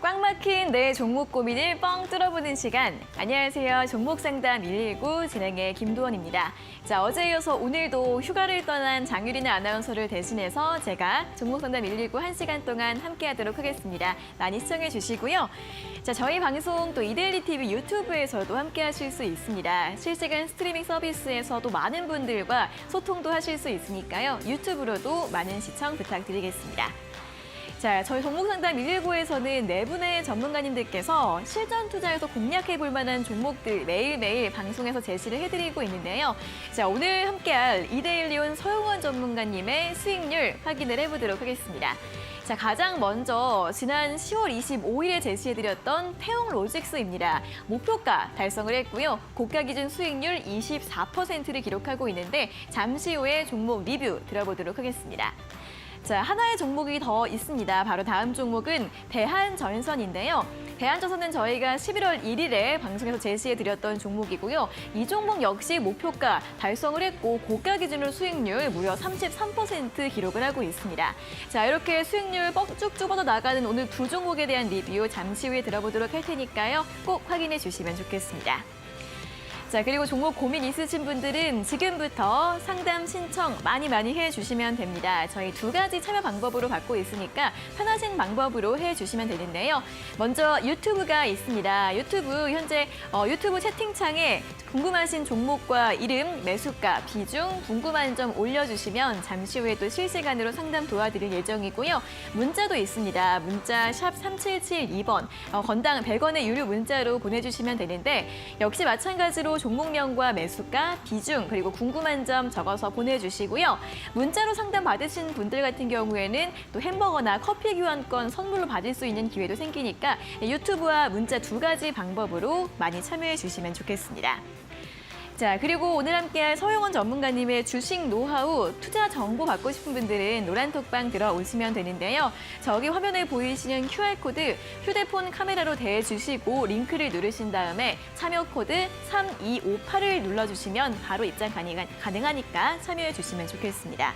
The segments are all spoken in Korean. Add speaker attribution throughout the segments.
Speaker 1: 꽉 막힌 내 종목 고민을 뻥 뚫어보는 시간. 안녕하세요. 종목상담 119 진행의 김도원입니다. 자, 어제 이어서 오늘도 휴가를 떠난 장유리네 아나운서를 대신해서 제가 종목상담 119 1시간 동안 함께하도록 하겠습니다. 많이 시청해 주시고요. 자, 저희 방송 또 이데일리 TV 유튜브에서도 함께하실 수 있습니다. 실시간 스트리밍 서비스에서도 많은 분들과 소통도 하실 수 있으니까요. 유튜브로도 많은 시청 부탁드리겠습니다. 자, 저희 종목상담 119에서는 네 분의 전문가님들께서 실전 투자에서 공략해 볼 만한 종목들 매일매일 방송에서 제시를 해드리고 있는데요. 자, 오늘 함께할 이데일리온 서용원 전문가님의 수익률 확인을 해보도록 하겠습니다. 자, 가장 먼저 지난 10월 25일에 제시해드렸던 태용로직스입니다. 목표가 달성을 했고요. 고가 기준 수익률 24%를 기록하고 있는데 잠시 후에 종목 리뷰 들어보도록 하겠습니다. 자, 하나의 종목이 더 있습니다. 바로 다음 종목은 대한전선인데요. 대한전선은 저희가 11월 1일에 방송에서 제시해드렸던 종목이고요. 이 종목 역시 목표가 달성을 했고 고가 기준으로 수익률 무려 33% 기록을 하고 있습니다. 자, 이렇게 수익률 쭉쭉 뻗어나가는 오늘 두 종목에 대한 리뷰 잠시 후에 들어보도록 할 테니까요. 꼭 확인해 주시면 좋겠습니다. 자, 그리고 종목 고민 있으신 분들은 지금부터 상담 신청 많이 해주시면 됩니다. 저희 두 가지 참여 방법으로 받고 있으니까 편하신 방법으로 해주시면 되는데요. 먼저 유튜브가 있습니다. 유튜브 현재 유튜브 채팅창에 궁금하신 종목과 이름, 매수가, 비중, 궁금한 점 올려주시면 잠시 후에 또 실시간으로 상담 도와드릴 예정이고요. 문자도 있습니다. 문자 샵 3772번, 건당 100원의 유료 문자로 보내주시면 되는데 역시 마찬가지로 종목명과 매수가, 비중, 그리고 궁금한 점 적어서 보내주시고요. 문자로 상담 받으신 분들 같은 경우에는 또 햄버거나 커피 교환권 선물로 받을 수 있는 기회도 생기니까 유튜브와 문자 두 가지 방법으로 많이 참여해 주시면 좋겠습니다. 자, 그리고 오늘 함께할 서용원 전문가님의 주식 노하우, 투자 정보 받고 싶은 분들은 노란톡방 들어오시면 되는데요. 저기 화면에 보이시는 QR코드 휴대폰 카메라로 대주시고 링크를 누르신 다음에 참여 코드 3258을 눌러주시면 바로 입장 가능하니까 참여해 주시면 좋겠습니다.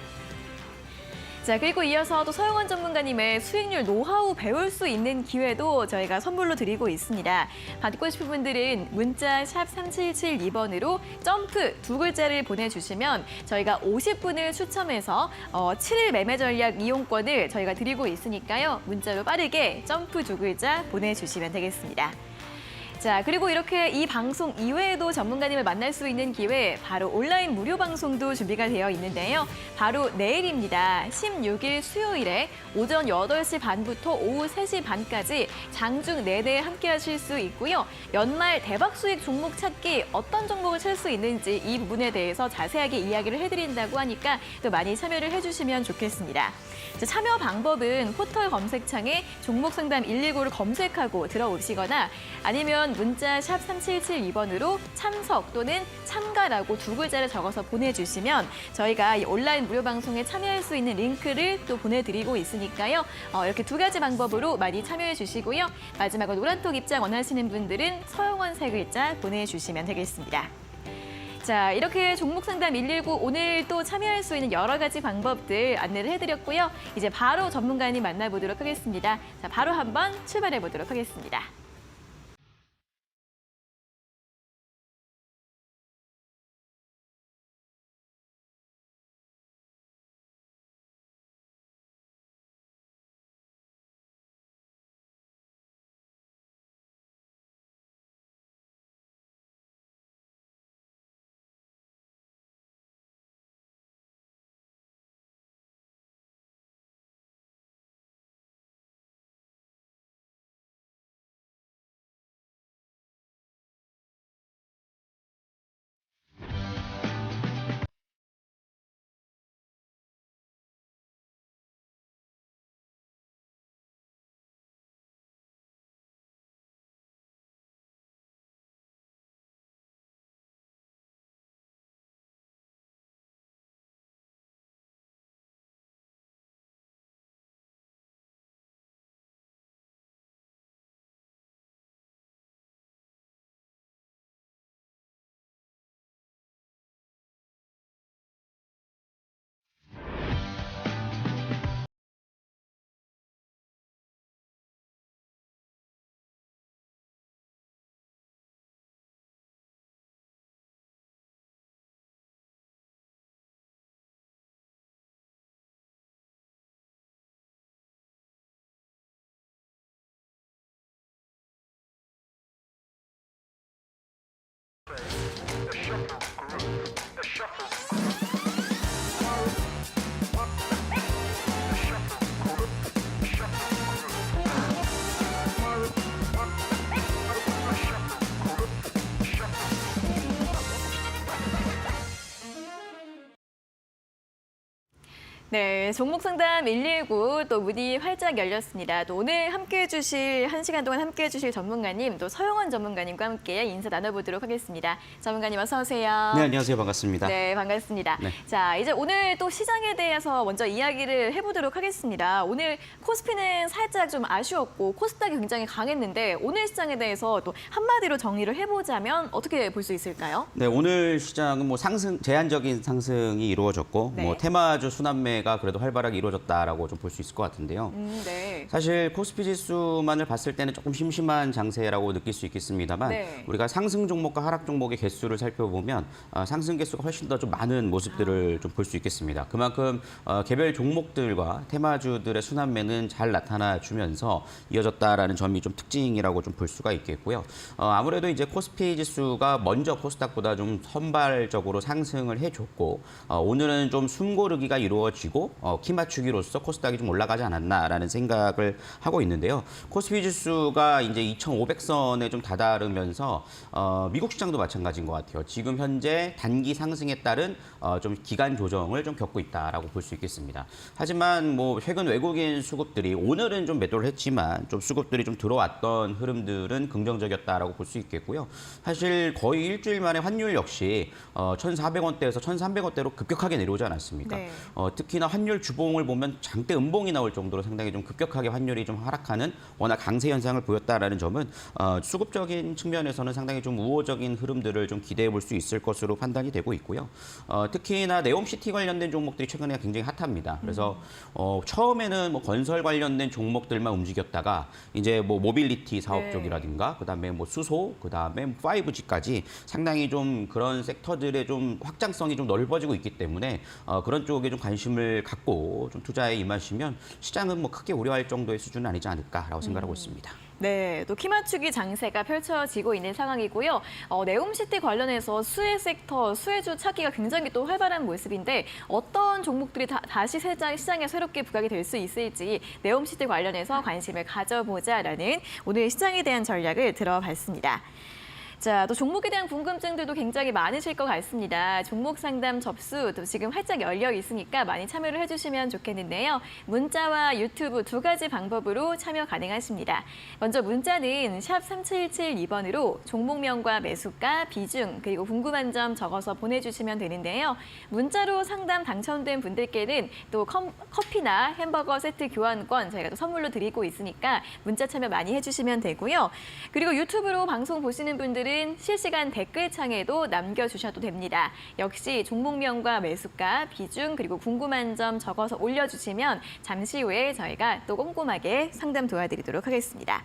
Speaker 1: 자, 그리고 이어서 또 서용원 전문가님의 수익률 노하우 배울 수 있는 기회도 저희가 선물로 드리고 있습니다. 받고 싶은 분들은 문자 샵 3772번으로 점프 두 글자를 보내주시면 저희가 50분을 추첨해서 7일 매매 전략 이용권을 저희가 드리고 있으니까요. 문자로 빠르게 점프 두 글자 보내주시면 되겠습니다. 자, 그리고 이렇게 이 방송 이외에도 전문가님을 만날 수 있는 기회, 바로 온라인 무료 방송도 준비가 되어 있는데요. 바로 내일입니다. 16일 수요일에 오전 8시 반부터 오후 3시 반까지 장중 내내 함께 하실 수 있고요. 연말 대박 수익 종목 찾기, 어떤 종목을 찾을 수 있는지 이 부분에 대해서 자세하게 이야기를 해드린다고 하니까 또 많이 참여를 해주시면 좋겠습니다. 자, 참여 방법은 포털 검색창에 종목상담 119를 검색하고 들어오시거나 아니면 문자 샵 3772번으로 참석 또는 참가라고 두 글자를 적어서 보내주시면 저희가 이 온라인 무료 방송에 참여할 수 있는 링크를 또 보내드리고 있으니까요. 이렇게 두 가지 방법으로 많이 참여해 주시고요. 마지막으로 노란톡 입장 원하시는 분들은 서용원 세 글자 보내주시면 되겠습니다. 자, 이렇게 종목상담 119 오늘 또 참여할 수 있는 여러 가지 방법들 안내를 해드렸고요. 이제 바로 전문가님 만나보도록 하겠습니다. 자, 바로 한번 출발해 보도록 하겠습니다. 네, 종목 상담 119 또 문이 활짝 열렸습니다. 또 오늘 함께해 주실 1시간 동안 함께해 주실 전문가님 또 서영원 전문가님과 함께 인사 나눠보도록 하겠습니다. 전문가님 어서 오세요.
Speaker 2: 네, 안녕하세요. 반갑습니다.
Speaker 1: 네, 반갑습니다.
Speaker 2: 네.
Speaker 1: 자, 이제 오늘 또 시장에 대해서 먼저 이야기를 해보도록 하겠습니다. 오늘 코스피는 살짝 좀 아쉬웠고 코스닥이 굉장히 강했는데 오늘 시장에 대해서 또 한마디로 정리를 해보자면 어떻게 볼 수 있을까요?
Speaker 2: 네, 오늘 시장은 뭐 제한적인 상승이 이루어졌고
Speaker 1: 네.
Speaker 2: 뭐 테마주 순환매가 그래도 활발하게 이루어졌다라고 좀 볼 수 있을 것 같은데요.
Speaker 1: 네.
Speaker 2: 사실 코스피 지수만을 봤을 때는 조금 심심한 장세라고 느낄 수 있겠습니다만
Speaker 1: 네.
Speaker 2: 우리가 상승 종목과 하락 종목의 개수를 살펴보면 상승 개수가 훨씬 더 좀 많은 모습들을 좀 볼 수 있겠습니다. 그만큼 개별 종목들과 테마주들의 순환매는 잘 나타나 주면서 이어졌다라는 점이 좀 특징이라고 좀 볼 수가 있겠고요. 아무래도 이제 코스피 지수가 먼저 코스닥보다 좀 선발적으로 상승을 해줬고 오늘은 좀 숨고르기가 이루어지고 키 맞추기로서 코스닥이 좀 올라가지 않았나라는 생각을 하고 있는데요. 코스피 지수가 이제 2,500선에 좀 다다르면서 미국 시장도 마찬가지인 것 같아요. 지금 현재 단기 상승에 따른 좀 기간 조정을 좀 겪고 있다라고 볼 수 있겠습니다. 하지만 뭐 최근 외국인 수급들이 오늘은 좀 매도를 했지만 좀 수급들이 좀 들어왔던 흐름들은 긍정적이었다라고 볼 수 있겠고요. 사실 거의 일주일 만에 환율 역시 1,400원대에서 1,300원대로 급격하게 내려오지 않았습니까?
Speaker 1: 네.
Speaker 2: 특히나 환율 주봉을 보면 장대 음봉이 나올 정도로 상당히 좀 급격하게 환율이 좀 하락하는 워낙 강세 현상을 보였다라는 점은 수급적인 측면에서는 상당히 좀 우호적인 흐름들을 좀 기대해 볼 수 있을 것으로 판단이 되고 있고요. 특히나 네옴시티 관련된 종목들이 최근에 굉장히 핫합니다. 그래서 처음에는 뭐 건설 관련된 종목들만 움직였다가 이제 뭐 모빌리티 사업
Speaker 1: 네.
Speaker 2: 쪽이라든가 그다음에 뭐 수소, 그다음에 5G까지 상당히 좀 그런 섹터들의 좀 확장성이 좀 넓어지고 있기 때문에 그런 쪽에 좀 관심을 갖고 좀 투자에 임하시면 시장은 뭐 크게 우려할 정도의 수준은 아니지 않을까라고 생각하고 있습니다.
Speaker 1: 네, 또 키 맞추기 장세가 펼쳐지고 있는 상황이고요. 네옴시티 관련해서 수혜 섹터, 수혜주 찾기가 굉장히 또 활발한 모습인데 어떤 종목들이 다시 시장에 새롭게 부각이 될 수 있을지 네옴시티 관련해서 관심을 가져보자라는 오늘 시장에 대한 전략을 들어봤습니다. 자, 또 종목에 대한 궁금증들도 굉장히 많으실 것 같습니다. 종목 상담 접수 또 지금 활짝 열려 있으니까 많이 참여를 해주시면 좋겠는데요. 문자와 유튜브 두 가지 방법으로 참여 가능하십니다. 먼저 문자는 샵 3772번으로 종목명과 매수가, 비중, 그리고 궁금한 점 적어서 보내주시면 되는데요. 문자로 상담 당첨된 분들께는 또 커피나 햄버거 세트 교환권 저희가 또 선물로 드리고 있으니까 문자 참여 많이 해주시면 되고요. 그리고 유튜브로 방송 보시는 분들은 실시간 댓글창에도 남겨주셔도 됩니다. 역시 종목명과 매수가, 비중, 그리고 궁금한 점 적어서 올려주시면 잠시 후에 저희가 또 꼼꼼하게 상담 도와드리도록 하겠습니다.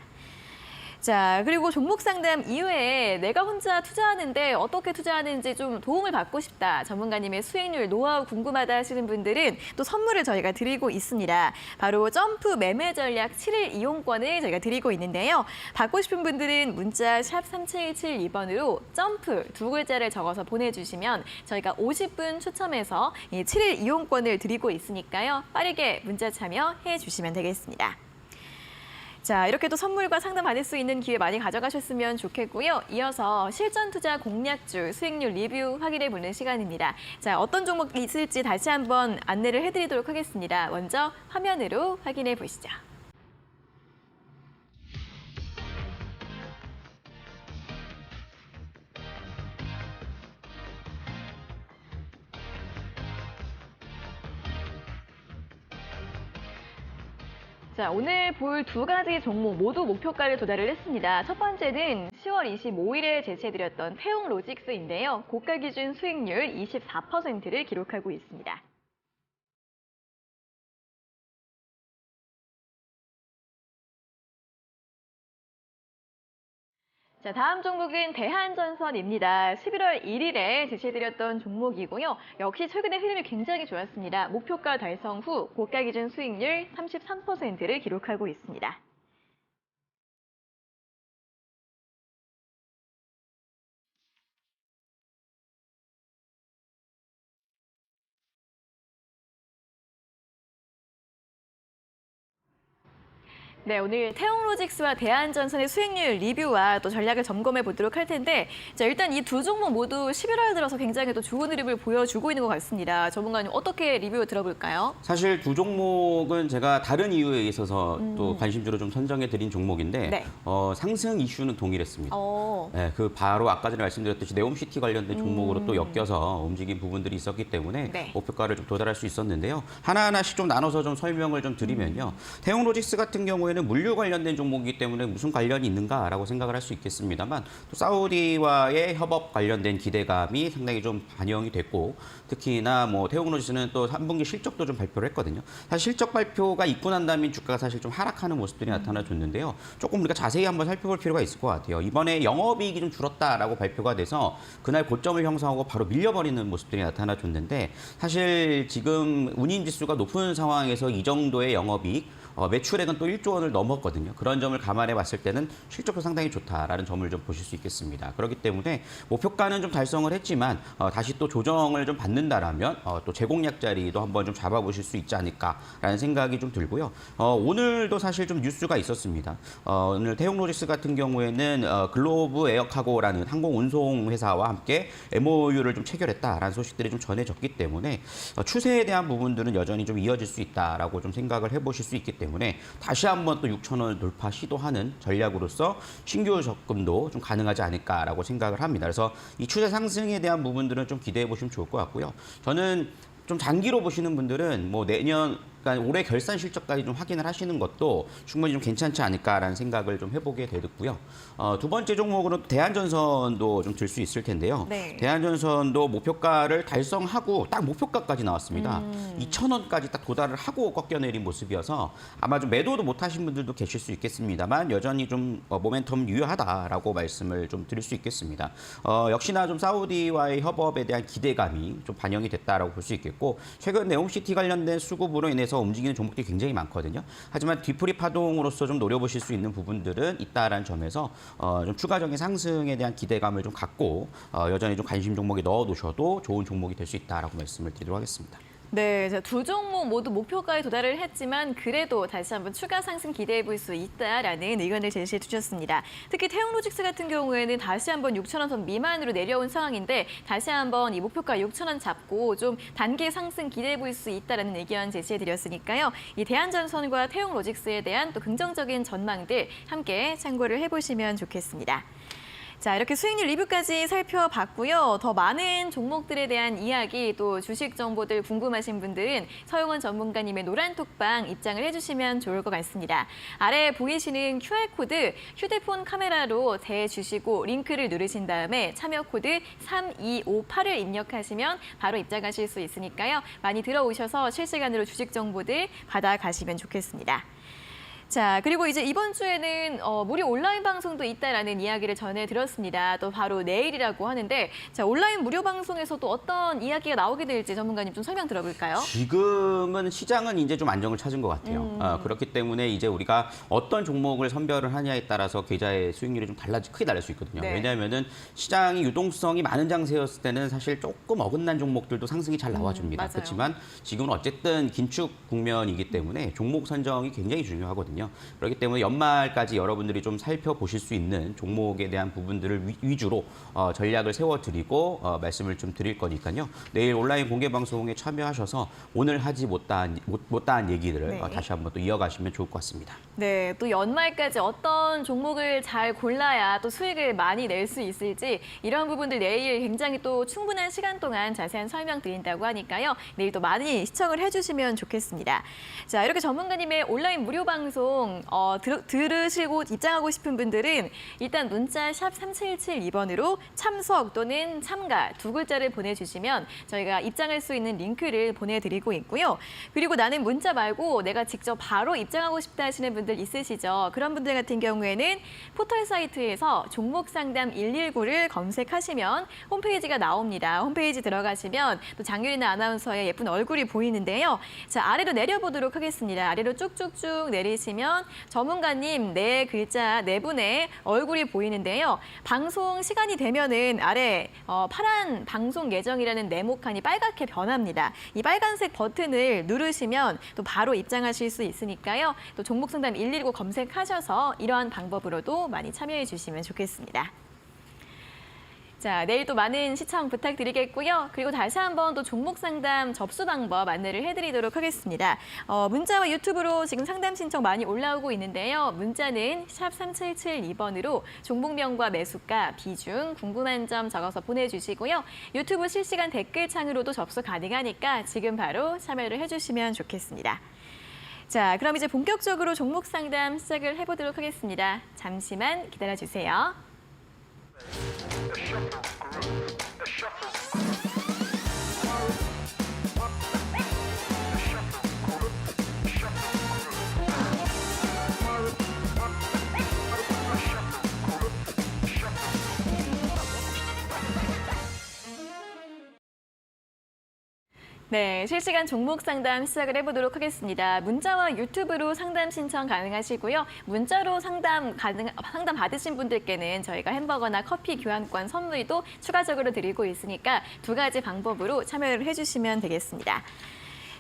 Speaker 1: 자, 그리고 종목 상담 이외에 내가 혼자 투자하는데 어떻게 투자하는지 좀 도움을 받고 싶다. 전문가님의 수익률, 노하우 궁금하다 하시는 분들은 또 선물을 저희가 드리고 있습니다. 바로 점프 매매 전략 7일 이용권을 저희가 드리고 있는데요. 받고 싶은 분들은 문자 샵 3772번으로 점프 두 글자를 적어서 보내주시면 저희가 50분 추첨해서 7일 이용권을 드리고 있으니까요. 빠르게 문자 참여해 주시면 되겠습니다. 자, 이렇게 또 선물과 상담 받을 수 있는 기회 많이 가져가셨으면 좋겠고요. 이어서 실전 투자 공략주 수익률 리뷰 확인해 보는 시간입니다. 자, 어떤 종목이 있을지 다시 한번 안내를 해드리도록 하겠습니다. 먼저 화면으로 확인해 보시죠. 자, 오늘 볼 두 가지 종목 모두 목표가를 도달을 했습니다. 첫 번째는 10월 25일에 제시해드렸던 태용로직스인데요. 고가 기준 수익률 24%를 기록하고 있습니다. 자, 다음 종목은 대한전선입니다. 11월 1일에 제시해드렸던 종목이고요. 역시 최근에 흐름이 굉장히 좋았습니다. 목표가 달성 후 고가 기준 수익률 33%를 기록하고 있습니다. 네, 오늘 태용로직스와 대한전선의 수익률 리뷰와 또 전략을 점검해 보도록 할 텐데, 자, 일단 이 두 종목 모두 11월 들어서 굉장히 또 좋은 흐름을 보여주고 있는 것 같습니다. 전문가님 어떻게 리뷰 들어볼까요?
Speaker 2: 사실 두 종목은 제가 다른 이유에 있어서 또 관심주로 좀 선정해 드린 종목인데
Speaker 1: 네.
Speaker 2: 상승 이슈는 동일했습니다.
Speaker 1: 어,
Speaker 2: 네, 그 바로 아까 전에 말씀드렸듯이 네옴시티 관련된 종목으로 또 엮여서 움직인 부분들이 있었기 때문에
Speaker 1: 네.
Speaker 2: 목표가를 좀 도달할 수 있었는데요. 하나하나씩 좀 나눠서 좀 설명을 좀 드리면요. 태용로직스 같은 경우에는 물류 관련된 종목이기 때문에 무슨 관련이 있는가라고 생각을 할 수 있겠습니다만 또 사우디와의 협업 관련된 기대감이 상당히 좀 반영이 됐고 특히나 뭐 태용로직스는 또 3분기 실적도 좀 발표를 했거든요. 사실 실적 발표가 있고 난 다음에 주가가 사실 좀 하락하는 모습들이 나타나줬는데요. 조금 우리가 자세히 한번 살펴볼 필요가 있을 것 같아요. 이번에 영업이익이 좀 줄었다라고 발표가 돼서 그날 고점을 형성하고 바로 밀려버리는 모습들이 나타나줬는데 사실 지금 운임지수가 높은 상황에서 이 정도의 영업이익 매출액은 또 1조 원을 넘었거든요. 그런 점을 감안해 봤을 때는 실적도 상당히 좋다라는 점을 좀 보실 수 있겠습니다. 그렇기 때문에 목표가는 좀 달성을 했지만 다시 또 조정을 좀 받는다라면 또 제공약 자리도 한번 좀 잡아보실 수 있지 않을까라는 생각이 좀 들고요. 오늘도 사실 좀 뉴스가 있었습니다. 오늘 태용로직스 같은 경우에는 글로브 에어카고라는 항공 운송 회사와 함께 MOU를 좀 체결했다라는 소식들이 좀 전해졌기 때문에 추세에 대한 부분들은 여전히 좀 이어질 수 있다라고 좀 생각을 해보실 수 있기 때문에 다시 한번 또 6,000원을 돌파 시도하는 전략으로서 신규 접근도 좀 가능하지 않을까라고 생각을 합니다. 그래서 이 추세 상승에 대한 부분들은 좀 기대해 보시면 좋을 것 같고요. 저는 좀 장기로 보시는 분들은 뭐 내년 그러니까 올해 결산 실적까지 좀 확인을 하시는 것도 충분히 좀 괜찮지 않을까라는 생각을 좀 해보게 되고요. 두 번째 종목으로 대한전선도 좀 들 수 있을 텐데요.
Speaker 1: 네.
Speaker 2: 대한전선도 목표가를 달성하고 딱 목표가까지 나왔습니다. 2,000원까지 딱 도달을 하고 꺾여내린 모습이어서 아마 좀 매도도 못하신 분들도 계실 수 있겠습니다만 여전히 좀 모멘텀 유효하다라고 말씀을 좀 드릴 수 있겠습니다. 역시나 좀 사우디와의 협업에 대한 기대감이 좀 반영이 됐다라고 볼 수 있겠고 최근 네옴시티 관련된 수급으로 인해서 움직이는 종목들이 굉장히 많거든요. 하지만 뒤풀이 파동으로서 좀 노려보실 수 있는 부분들은 있다라는 점에서 좀 추가적인 상승에 대한 기대감을 좀 갖고 여전히 좀 관심 종목에 넣어 두셔도 좋은 종목이 될 수 있다라고 말씀을 드리도록 하겠습니다.
Speaker 1: 네, 자, 두 종목 모두 목표가에 도달을 했지만 그래도 다시 한번 추가 상승 기대해 볼 수 있다라는 의견을 제시해 주셨습니다. 특히 태용로직스 같은 경우에는 다시 한번 6,000원 선 미만으로 내려온 상황인데 다시 한번 이 목표가 6,000원 잡고 좀 단계 상승 기대해 볼 수 있다라는 의견 제시해 드렸으니까요. 이 대한전선과 태용로직스에 대한 또 긍정적인 전망들 함께 참고를 해보시면 좋겠습니다. 자, 이렇게 수익률 리뷰까지 살펴봤고요. 더 많은 종목들에 대한 이야기 또 주식 정보들 궁금하신 분들은 서용원 전문가님의 노란톡방 입장을 해주시면 좋을 것 같습니다. 아래 보이시는 QR코드 휴대폰 카메라로 대주시고 링크를 누르신 다음에 참여 코드 3258을 입력하시면 바로 입장하실 수 있으니까요. 많이 들어오셔서 실시간으로 주식 정보들 받아가시면 좋겠습니다. 자, 그리고 이제 이번 주에는 무료 온라인 방송도 있다라는 이야기를 전해드렸습니다. 또 바로 내일이라고 하는데 자, 온라인 무료 방송에서 또 어떤 이야기가 나오게 될지 전문가님 좀 설명 들어볼까요?
Speaker 2: 지금은 시장은 이제 좀 안정을 찾은 것 같아요. 그렇기 때문에 이제 우리가 어떤 종목을 선별을 하냐에 따라서 계좌의 수익률이 좀 크게 달릴 수 있거든요.
Speaker 1: 네.
Speaker 2: 왜냐하면은 시장이 유동성이 많은 장세였을 때는 사실 조금 어긋난 종목들도 상승이 잘 나와줍니다.
Speaker 1: 맞아요.
Speaker 2: 그렇지만 지금은 어쨌든 긴축 국면이기 때문에 종목 선정이 굉장히 중요하거든요. 그렇기 때문에 연말까지 여러분들이 좀 살펴보실 수 있는 종목에 대한 부분들을 위주로 전략을 세워드리고 말씀을 좀 드릴 거니까요. 내일 온라인 공개 방송에 참여하셔서 오늘 하지 못다한 얘기들을
Speaker 1: 네.
Speaker 2: 다시 한번 또 이어가시면 좋을 것 같습니다.
Speaker 1: 네, 또 연말까지 어떤 종목을 잘 골라야 또 수익을 많이 낼 수 있을지 이런 부분들 내일 굉장히 또 충분한 시간 동안 자세한 설명 드린다고 하니까요. 내일 또 많이 시청을 해주시면 좋겠습니다. 자, 이렇게 전문가님의 온라인 무료 방송 들으시고 입장하고 싶은 분들은 일단 문자 샵 3772번으로 참석 또는 참가 두 글자를 보내주시면 저희가 입장할 수 있는 링크를 보내드리고 있고요. 그리고 나는 문자 말고 내가 직접 바로 입장하고 싶다 하시는 분들 있으시죠? 그런 분들 같은 경우에는 포털 사이트에서 종목 상담 119를 검색하시면 홈페이지가 나옵니다. 홈페이지 들어가시면 또 장유리나 아나운서의 예쁜 얼굴이 보이는데요. 자, 아래로 내려보도록 하겠습니다. 아래로 쭉쭉쭉 내리시면 보시면 전문가님 네 글자 네 분의 얼굴이 보이는데요. 방송 시간이 되면은 아래 파란 방송 예정이라는 네모칸이 빨갛게 변합니다. 이 빨간색 버튼을 누르시면 또 바로 입장하실 수 있으니까요. 또 종목상담 119 검색하셔서 이러한 방법으로도 많이 참여해 주시면 좋겠습니다. 자, 내일 또 많은 시청 부탁드리겠고요. 그리고 다시 한번 또 종목 상담 접수 방법 안내를 해드리도록 하겠습니다. 문자와 유튜브로 지금 상담 신청 많이 올라오고 있는데요. 문자는 샵 3772번으로 종목명과 매수가, 비중, 궁금한 점 적어서 보내주시고요. 유튜브 실시간 댓글창으로도 접수 가능하니까 지금 바로 참여를 해주시면 좋겠습니다. 자, 그럼 이제 본격적으로 종목 상담 시작을 해보도록 하겠습니다. 잠시만 기다려주세요. 네, 실시간 종목 상담 시작을 해보도록 하겠습니다. 문자와 유튜브로 상담 신청 가능하시고요. 문자로 상담 받으신 분들께는 저희가 햄버거나 커피 교환권 선물도 추가적으로 드리고 있으니까 두 가지 방법으로 참여를 해주시면 되겠습니다.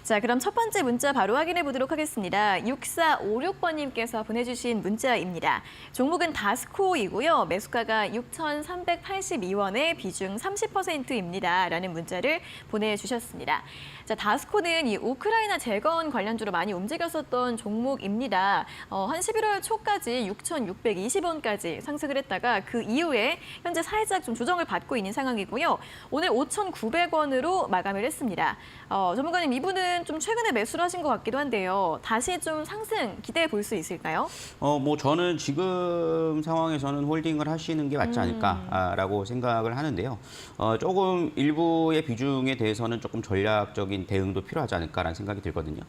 Speaker 1: 자, 그럼 첫 번째 문자 바로 확인해 보도록 하겠습니다. 6456번님께서 보내주신 문자입니다. 종목은 다스코이고요. 매수가가 6,382원에 비중 30%입니다. 라는 문자를 보내주셨습니다. 자, 다스코는 이 우크라이나 재건 관련주로 많이 움직였었던 종목입니다. 한 11월 초까지 6,620원까지 상승을 했다가 그 이후에 현재 살짝 좀 조정을 받고 있는 상황이고요. 오늘 5,900원으로 마감을 했습니다. 전문가님, 이분은 좀 최근에 매수를 하신 것 같기도 한데요. 다시 좀 상승 기대해 볼 수 있을까요?
Speaker 2: 뭐 저는 지금 상황에서는 홀딩을 하시는 게 맞지 않을까라고 생각을 하는데요. 조금 일부의 비중에 대해서는 조금 전략적인 대응도 필요하지 않을까라는 생각이 들거든요.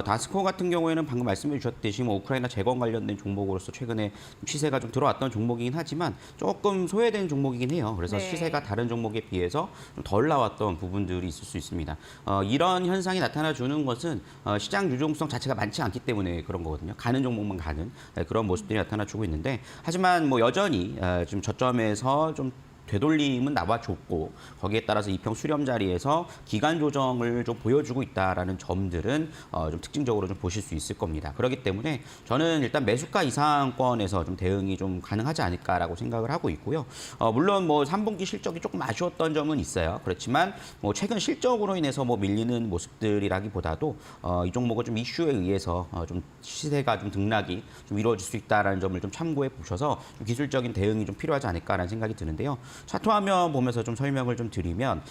Speaker 2: 다스코 같은 경우에는 방금 말씀해 주셨듯이 뭐 우크라이나 재건 관련된 종목으로서 최근에 시세가 좀 들어왔던 종목이긴 하지만 조금 소외된 종목이긴 해요. 그래서
Speaker 1: 네.
Speaker 2: 시세가 다른 종목에 비해서 좀 덜 나왔던 부분들이 있을 수 있습니다. 이런 현상이 나타나주는 것은 시장 유동성 자체가 많지 않기 때문에 그런 거거든요. 가는 종목만 가는 그런 모습들이 나타나주고 있는데 하지만 뭐 여전히 지금 저점에서 좀 되돌림은 나와줬고 거기에 따라서 이평 수렴 자리에서 기간 조정을 좀 보여주고 있다라는 점들은 좀 특징적으로 좀 보실 수 있을 겁니다. 그렇기 때문에 저는 일단 매수가 이상권에서 좀 대응이 좀 가능하지 않을까라고 생각을 하고 있고요. 물론 뭐 3분기 실적이 조금 아쉬웠던 점은 있어요. 그렇지만 뭐 최근 실적으로 인해서 뭐 밀리는 모습들이라기보다도 이 종목은 좀 이슈에 의해서 좀 시세가 좀 등락이 좀 이루어질 수 있다라는 점을 좀 참고해 보셔서 좀 기술적인 대응이 좀 필요하지 않을까라는 생각이 드는데요. 차트 화면 보면서 좀 설명을 좀 드리면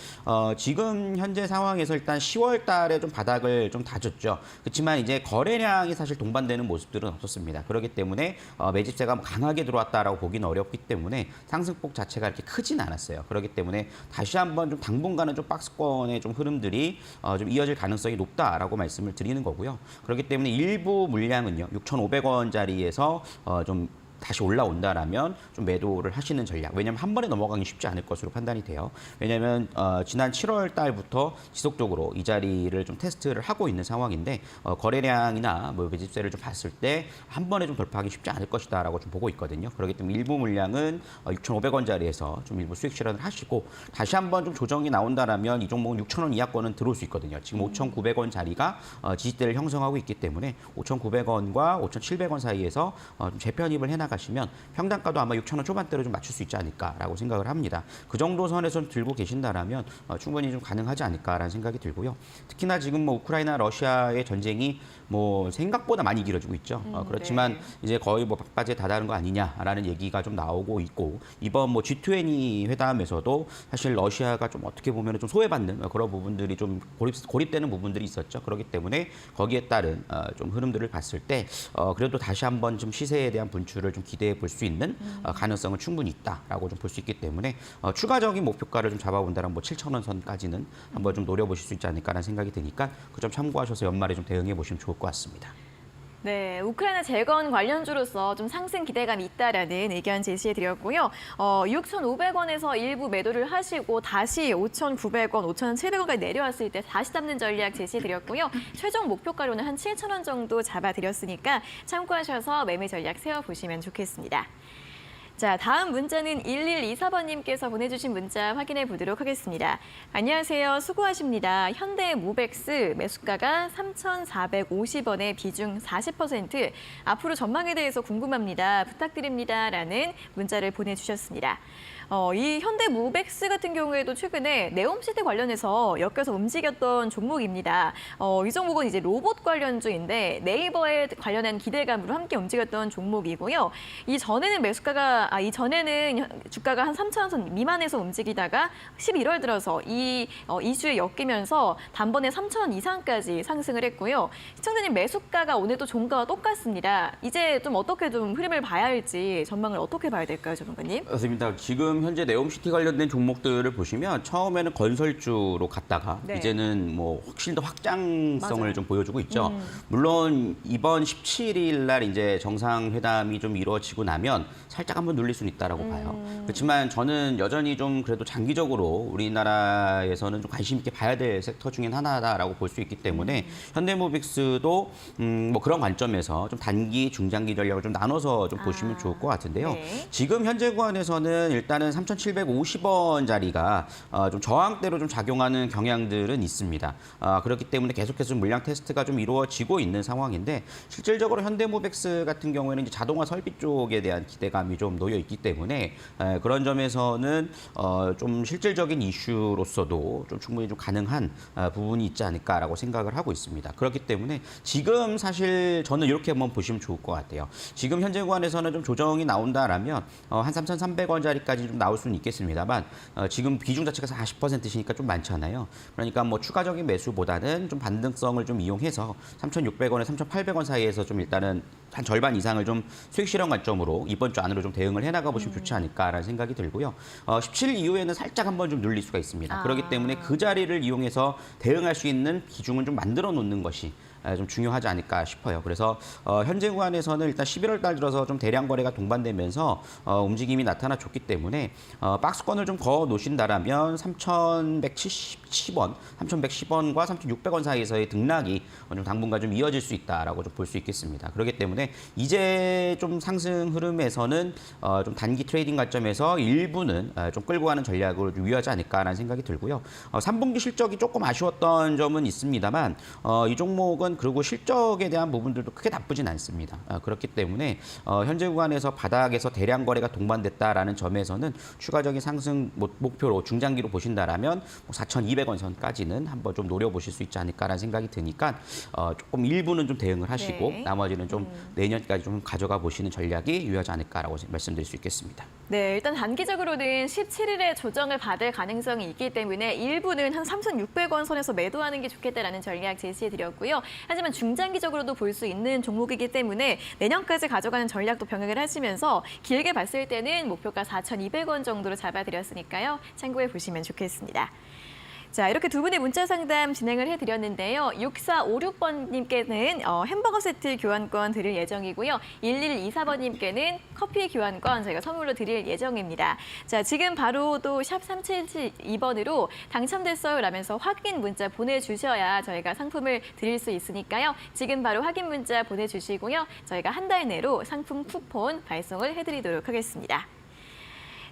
Speaker 2: 지금 현재 상황에서 일단 10월 달에 좀 바닥을 좀 다졌죠. 그렇지만 이제 거래량이 사실 동반되는 모습들은 없었습니다. 그렇기 때문에 매집세가 강하게 들어왔다라고 보기는 어렵기 때문에 상승폭 자체가 이렇게 크진 않았어요. 그렇기 때문에 다시 한번 좀 당분간은 좀 박스권의 좀 흐름들이 좀 이어질 가능성이 높다라고 말씀을 드리는 거고요. 그렇기 때문에 일부 물량은요 6,500원짜리에서 좀 다시 올라온다라면 좀 매도를 하시는 전략. 왜냐하면 한 번에 넘어가기 쉽지 않을 것으로 판단이 돼요. 왜냐하면 지난 7월 달부터 지속적으로 이 자리를 좀 테스트를 하고 있는 상황인데 거래량이나 뭐 매집세를 좀 봤을 때 한 번에 좀 돌파하기 쉽지 않을 것이다라고 좀 보고 있거든요. 그렇기 때문에 일부 물량은 6,500원짜리에서 좀 일부 수익 실현을 하시고 다시 한번 좀 조정이 나온다라면 이 종목은 6,000원 이하권은 들어올 수 있거든요. 지금 5,900원 자리가 지지대를 형성하고 있기 때문에 5,900원과 5,700원 사이에서 좀 재편입을 해나 가시면 평단가도 아마 6,000원 초반대로 좀 맞출 수 있지 않을까라고 생각을 합니다. 그 정도 선에서 들고 계신다라면 충분히 좀 가능하지 않을까라는 생각이 들고요. 특히나 지금 뭐 우크라이나 러시아의 전쟁이 뭐 생각보다 많이 길어지고 있죠. 그렇지만
Speaker 1: 네.
Speaker 2: 이제 거의 뭐 막바지에 다다른 거 아니냐라는 얘기가 좀 나오고 있고 이번 뭐 G20 회담에서도 사실 러시아가 좀 어떻게 보면 좀 소외받는 그런 부분들이 좀 고립되는 부분들이 있었죠. 그렇기 때문에 거기에 따른 좀 흐름들을 봤을 때 그래도 다시 한번 좀 시세에 대한 분출을 좀 기대해 볼 수 있는 가능성은 충분히 있다라고 좀 볼 수 있기 때문에 추가적인 목표가를 좀 잡아본다면 뭐 7,000원 선까지는 한번 좀 노려보실 수 있지 않을까라는 생각이 드니까 그 점 참고하셔서 연말에 좀 대응해 보시면 좋을 것 같습니다.
Speaker 1: 네, 우크라이나 재건 관련주로서 좀 상승 기대감이 있다라는 의견 제시해드렸고요. 6,500원에서 일부 매도를 하시고 다시 5,900원, 5,700원까지 내려왔을 때 다시 잡는 전략 제시해드렸고요. 최종 목표가로는 한 7,000원 정도 잡아드렸으니까 참고하셔서 매매 전략 세워보시면 좋겠습니다. 자, 다음 문자는 1124번님께서 보내주신 문자 확인해 보도록 하겠습니다. 안녕하세요. 수고하십니다. 현대 모백스 매수가가 3,450원에 비중 40%. 앞으로 전망에 대해서 궁금합니다. 부탁드립니다. 라는 문자를 보내주셨습니다. 이 현대 모백스 같은 경우에도 최근에 네옴시티 관련해서 엮여서 움직였던 종목입니다. 이 종목은 이제 로봇 관련주인데 네이버에 관련한 기대감으로 함께 움직였던 종목이고요. 이전에는 주가가 한 3,000원 미만에서 움직이다가 11월 들어서 이 이슈에 엮이면서 단번에 3,000원 이상까지 상승을 했고요. 시청자님 매수가가 오늘도 종가와 똑같습니다. 이제 좀 어떻게 좀 흐름을 봐야 할지 전망을 어떻게 봐야 될까요, 전문가님?
Speaker 2: 맞습니다. 지금 현재 네옴시티 관련된 종목들을 보시면 처음에는 건설주로 갔다가
Speaker 1: 네.
Speaker 2: 이제는 뭐 훨씬 더 확장성을
Speaker 1: 맞아요.
Speaker 2: 좀 보여주고 있죠. 물론 이번 17일 날 이제 정상회담이 좀 이루어지고 나면 살짝 한번 눌릴 수는 있다라고 봐요. 그렇지만 저는 여전히 좀 그래도 장기적으로 우리나라에서는 좀 관심 있게 봐야 될 섹터 중에 하나다라고 볼 수 있기 때문에 현대모빅스도 뭐 그런 관점에서 좀 단기, 중장기 전략을 좀 나눠서 좀 보시면 좋을 것 같은데요.
Speaker 1: 네.
Speaker 2: 지금 현재 구간에서는 일단은 3,750원짜리가 좀 저항대로 좀 작용하는 경향들은 있습니다. 그렇기 때문에 계속해서 물량 테스트가 좀 이루어지고 있는 상황인데 실질적으로 현대모백스 같은 경우에는 이제 자동화 설비 쪽에 대한 기대감이 좀 놓여 있기 때문에 그런 점에서는 좀 실질적인 이슈로서도 좀 충분히 좀 가능한 부분이 있지 않을까라고 생각을 하고 있습니다. 그렇기 때문에 지금 사실 저는 이렇게 한번 보시면 좋을 것 같아요. 지금 현재 구간에서는 좀 조정이 나온다라면 한 3,300원짜리까지 좀 나올 수는 있겠습니다만 지금 비중 자체가 40%시니까 좀 많잖아요. 그러니까 뭐 추가적인 매수보다는 좀 반등성을 좀 이용해서 3,600원에 3,800원 사이에서 좀 일단은 한 절반 이상을 좀 수익 실현 관점으로 이번 주 안으로 좀 대응을 해나가 보시면 좋지 않을까라는 생각이 들고요. 17일 이후에는 살짝 한번 좀 눌릴 수가 있습니다. 그렇기 때문에 그 자리를 이용해서 대응할 수 있는 비중을 좀 만들어 놓는 것이 좀 중요하지 않을까 싶어요. 그래서 현재 구간에서는 일단 11월 달 들어서 좀 대량 거래가 동반되면서 움직임이 나타나줬기 때문에 박스권을 좀 그어 놓으신다라면 3,110원, 3,110원과 3,600원 사이에서의 등락이 좀 당분간 좀 이어질 수 있다라고 좀 볼 수 있겠습니다. 그렇기 때문에 이제 좀 상승 흐름에서는 좀 단기 트레이딩 관점에서 일부는 좀 끌고 가는 전략을 좀 유효하지 않을까라는 생각이 들고요. 3분기 실적이 조금 아쉬웠던 점은 있습니다만 이 종목은 그리고 실적에 대한 부분들도 크게 나쁘진 않습니다. 그렇기 때문에 현재 구간에서 바닥에서 대량 거래가 동반됐다라는 점에서는 추가적인 상승 목표로 중장기로 보신다라면 4,200원 선까지는 한번 좀 노려보실 수 있지 않을까라는 생각이 드니까 조금 일부는 좀 대응을 하시고
Speaker 1: 네.
Speaker 2: 나머지는 좀 내년까지 좀 가져가 보시는 전략이 유효하지 않을까라고 말씀드릴 수 있겠습니다.
Speaker 1: 네, 일단 단기적으로는 17일에 조정을 받을 가능성이 있기 때문에 일부는 한 3,600원 선에서 매도하는 게 좋겠다라는 전략 제시해드렸고요. 하지만 중장기적으로도 볼 수 있는 종목이기 때문에 내년까지 가져가는 전략도 병행을 하시면서 길게 봤을 때는 목표가 4,200원 정도로 잡아드렸으니까요. 참고해 보시면 좋겠습니다. 자, 이렇게 두 분의 문자 상담 진행을 해드렸는데요. 6456번님께는 햄버거 세트 교환권 드릴 예정이고요. 1124번님께는 커피 교환권 저희가 선물로 드릴 예정입니다. 자, 지금 바로 또 샵 3772번으로 당첨됐어요 라면서 확인 문자 보내주셔야 저희가 상품을 드릴 수 있으니까요. 지금 바로 확인 문자 보내주시고요. 저희가 한 달 내로 상품 쿠폰 발송을 해드리도록 하겠습니다.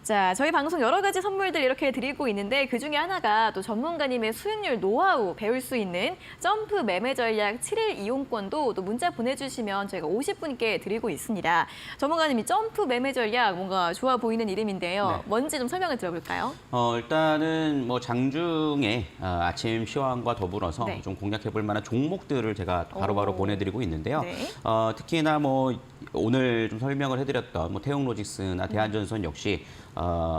Speaker 1: 자, 저희 방송 여러 가지 선물들 이렇게 드리고 있는데 그중에 하나가 또 전문가님의 수익률 노하우 배울 수 있는 점프 매매 전략 7일 이용권도 또 문자 보내주시면 저희가 50분께 드리고 있습니다. 전문가님이 점프 매매 전략 뭔가 좋아 보이는 이름인데요.
Speaker 2: 네.
Speaker 1: 뭔지 좀 설명을 들어볼까요?
Speaker 2: 일단은 뭐 장중에 아침 시황과 더불어서
Speaker 1: 네.
Speaker 2: 좀 공략해볼 만한 종목들을 제가 바로바로 보내드리고 있는데요.
Speaker 1: 네.
Speaker 2: 특히나 뭐 오늘 좀 설명을 해드렸던 뭐 태용로직스나 대한전선 역시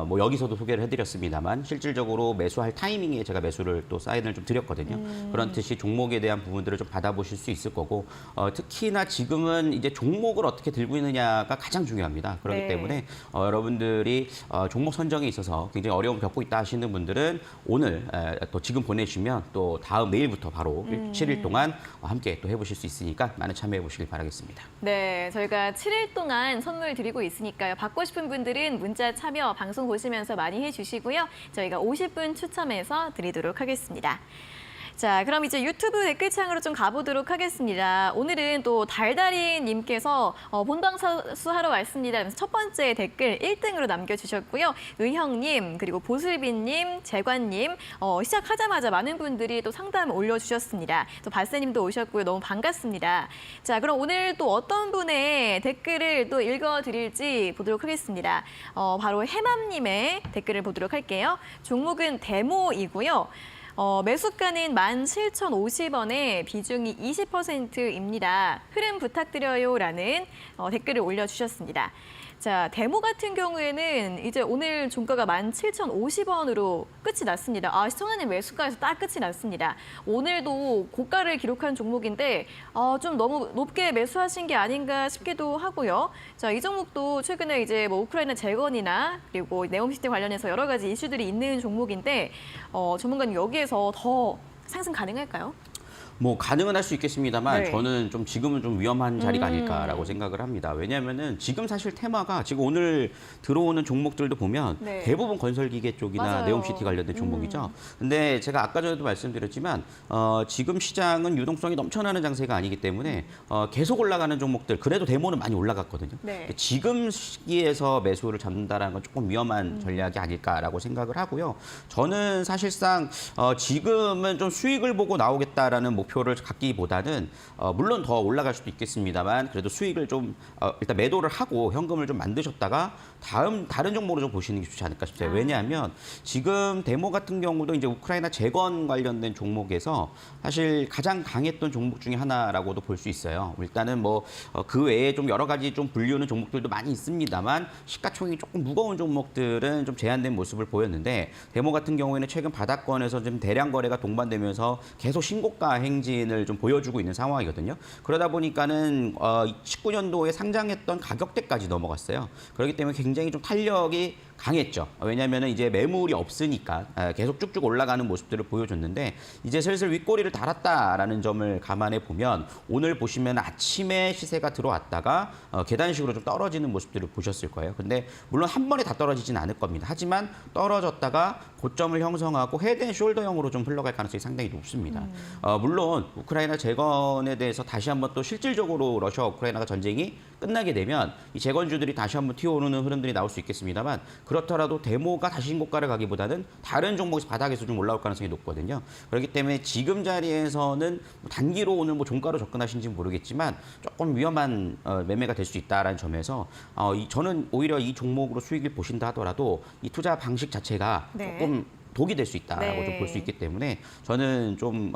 Speaker 2: 뭐 여기서도 소개를 해드렸습니다만 실질적으로 매수할 타이밍에 제가 매수를 또 사인을 좀 드렸거든요. 그런 듯이 종목에 대한 부분들을 좀 받아보실 수 있을 거고 특히나 지금은 이제 종목을 어떻게 들고 있느냐가 가장 중요합니다. 그렇기
Speaker 1: 네.
Speaker 2: 때문에 여러분들이 종목 선정에 있어서 굉장히 어려움을 겪고 있다 하시는 분들은 오늘 또 지금 보내주시면 또 다음 내일부터 바로 7일 동안 함께 또 해보실 수 있으니까 많은 참여해 보시길 바라겠습니다.
Speaker 1: 네, 저희가 7일 동안 선물 드리고 있으니까요. 받고 싶은 분들은 문자 참여 방송 보시면서 많이 해주시고요. 저희가 50분 추첨해서 드리도록 하겠습니다. 자, 그럼 이제 유튜브 댓글창으로 좀 가보도록 하겠습니다. 오늘은 또 달달이님께서 본방사수 하러 왔습니다. 그래서 첫 번째 댓글 1등으로 남겨주셨고요. 의형님, 그리고 보슬비님, 재관님, 시작하자마자 많은 분들이 또 상담 올려주셨습니다. 또 발세님도 오셨고요. 너무 반갑습니다. 자, 그럼 오늘 또 어떤 분의 댓글을 또 읽어드릴지 보도록 하겠습니다. 바로 해맘님의 댓글을 보도록 할게요. 종목은 데모이고요. 매수가는 17,050원에 비중이 20%입니다. 흐름 부탁드려요라는 댓글을 올려주셨습니다. 자, 데모 같은 경우에는 이제 오늘 종가가 17,050원으로 끝이 났습니다. 시청자님 매수가에서 딱 끝이 났습니다. 오늘도 고가를 기록한 종목인데 좀 너무 높게 매수하신 게 아닌가 싶기도 하고요. 자, 이 종목도 최근에 이제 뭐 우크라이나 재건이나 그리고 네옴시티 관련해서 여러 가지 이슈들이 있는 종목인데 전문가님 여기에서 더 상승 가능할까요?
Speaker 2: 뭐 가능은 할 수 있겠습니다만
Speaker 1: 네.
Speaker 2: 저는 좀 지금은 좀 위험한 자리가 아닐까라고 생각을 합니다. 왜냐하면은 지금 사실 테마가 지금 오늘 들어오는 종목들도 보면
Speaker 1: 네.
Speaker 2: 대부분 건설기계 쪽이나
Speaker 1: 맞아요.
Speaker 2: 네옴시티 관련된 종목이죠. 근데 제가 아까 전에도 말씀드렸지만 지금 시장은 유동성이 넘쳐나는 장세가 아니기 때문에 계속 올라가는 종목들 그래도 데모는 많이 올라갔거든요.
Speaker 1: 네.
Speaker 2: 지금 시기에서 매수를 잡는다는 건 조금 위험한 전략이 아닐까라고 생각을 하고요. 저는 사실상 지금은 좀 수익을 보고 나오겠다라는 목표를 갖기보다는 물론 더 올라갈 수도 있겠습니다만 그래도 수익을 좀 일단 매도를 하고 현금을 좀 만드셨다가 다른 종목으로 좀 보시는 게 좋지 않을까 싶어요. 왜냐하면 지금 데모 같은 경우도 이제 우크라이나 재건 관련된 종목에서 사실 가장 강했던 종목 중에 하나라고도 볼 수 있어요. 일단은 뭐 그 외에 좀 여러 가지 좀 불리우는 종목들도 많이 있습니다만 시가총액이 조금 무거운 종목들은 좀 제한된 모습을 보였는데 데모 같은 경우에는 최근 바닥권에서 좀 대량 거래가 동반되면서 계속 신고가 행진을 좀 보여주고 있는 상황이거든요. 그러다 보니까는 19년도에 상장했던 가격대까지 넘어갔어요. 그렇기 때문에 굉장히 좀 탄력이 강했죠. 왜냐하면 이제 매물이 없으니까 계속 쭉쭉 올라가는 모습들을 보여줬는데 이제 슬슬 윗꼬리를 달았다라는 점을 감안해 보면 오늘 보시면 아침에 시세가 들어왔다가 계단식으로 좀 떨어지는 모습들을 보셨을 거예요. 근데 물론 한 번에 다 떨어지진 않을 겁니다. 하지만 떨어졌다가 고점을 형성하고 헤드앤숄더형으로 좀 흘러갈 가능성이 상당히 높습니다. 물론 우크라이나 재건에 대해서 다시 한번 또 실질적으로 러시아 우크라이나가 전쟁이 끝나게 되면 이 재건주들이 다시 한번 튀어오르는 흐름들이 나올 수 있겠습니다만 그렇더라도 데모가 다시 신고가를 가기보다는 다른 종목에서 바닥에서 좀 올라올 가능성이 높거든요. 그렇기 때문에 지금 자리에서는 단기로 오늘 뭐 종가로 접근하신지는 모르겠지만 조금 위험한 매매가 될 수 있다라는 점에서 저는 오히려 이 종목으로 수익을 보신다 하더라도 이 투자 방식 자체가
Speaker 1: 네.
Speaker 2: 조금 독이 될 수 있다라고
Speaker 1: 네.
Speaker 2: 좀 볼 수 있기 때문에 저는 좀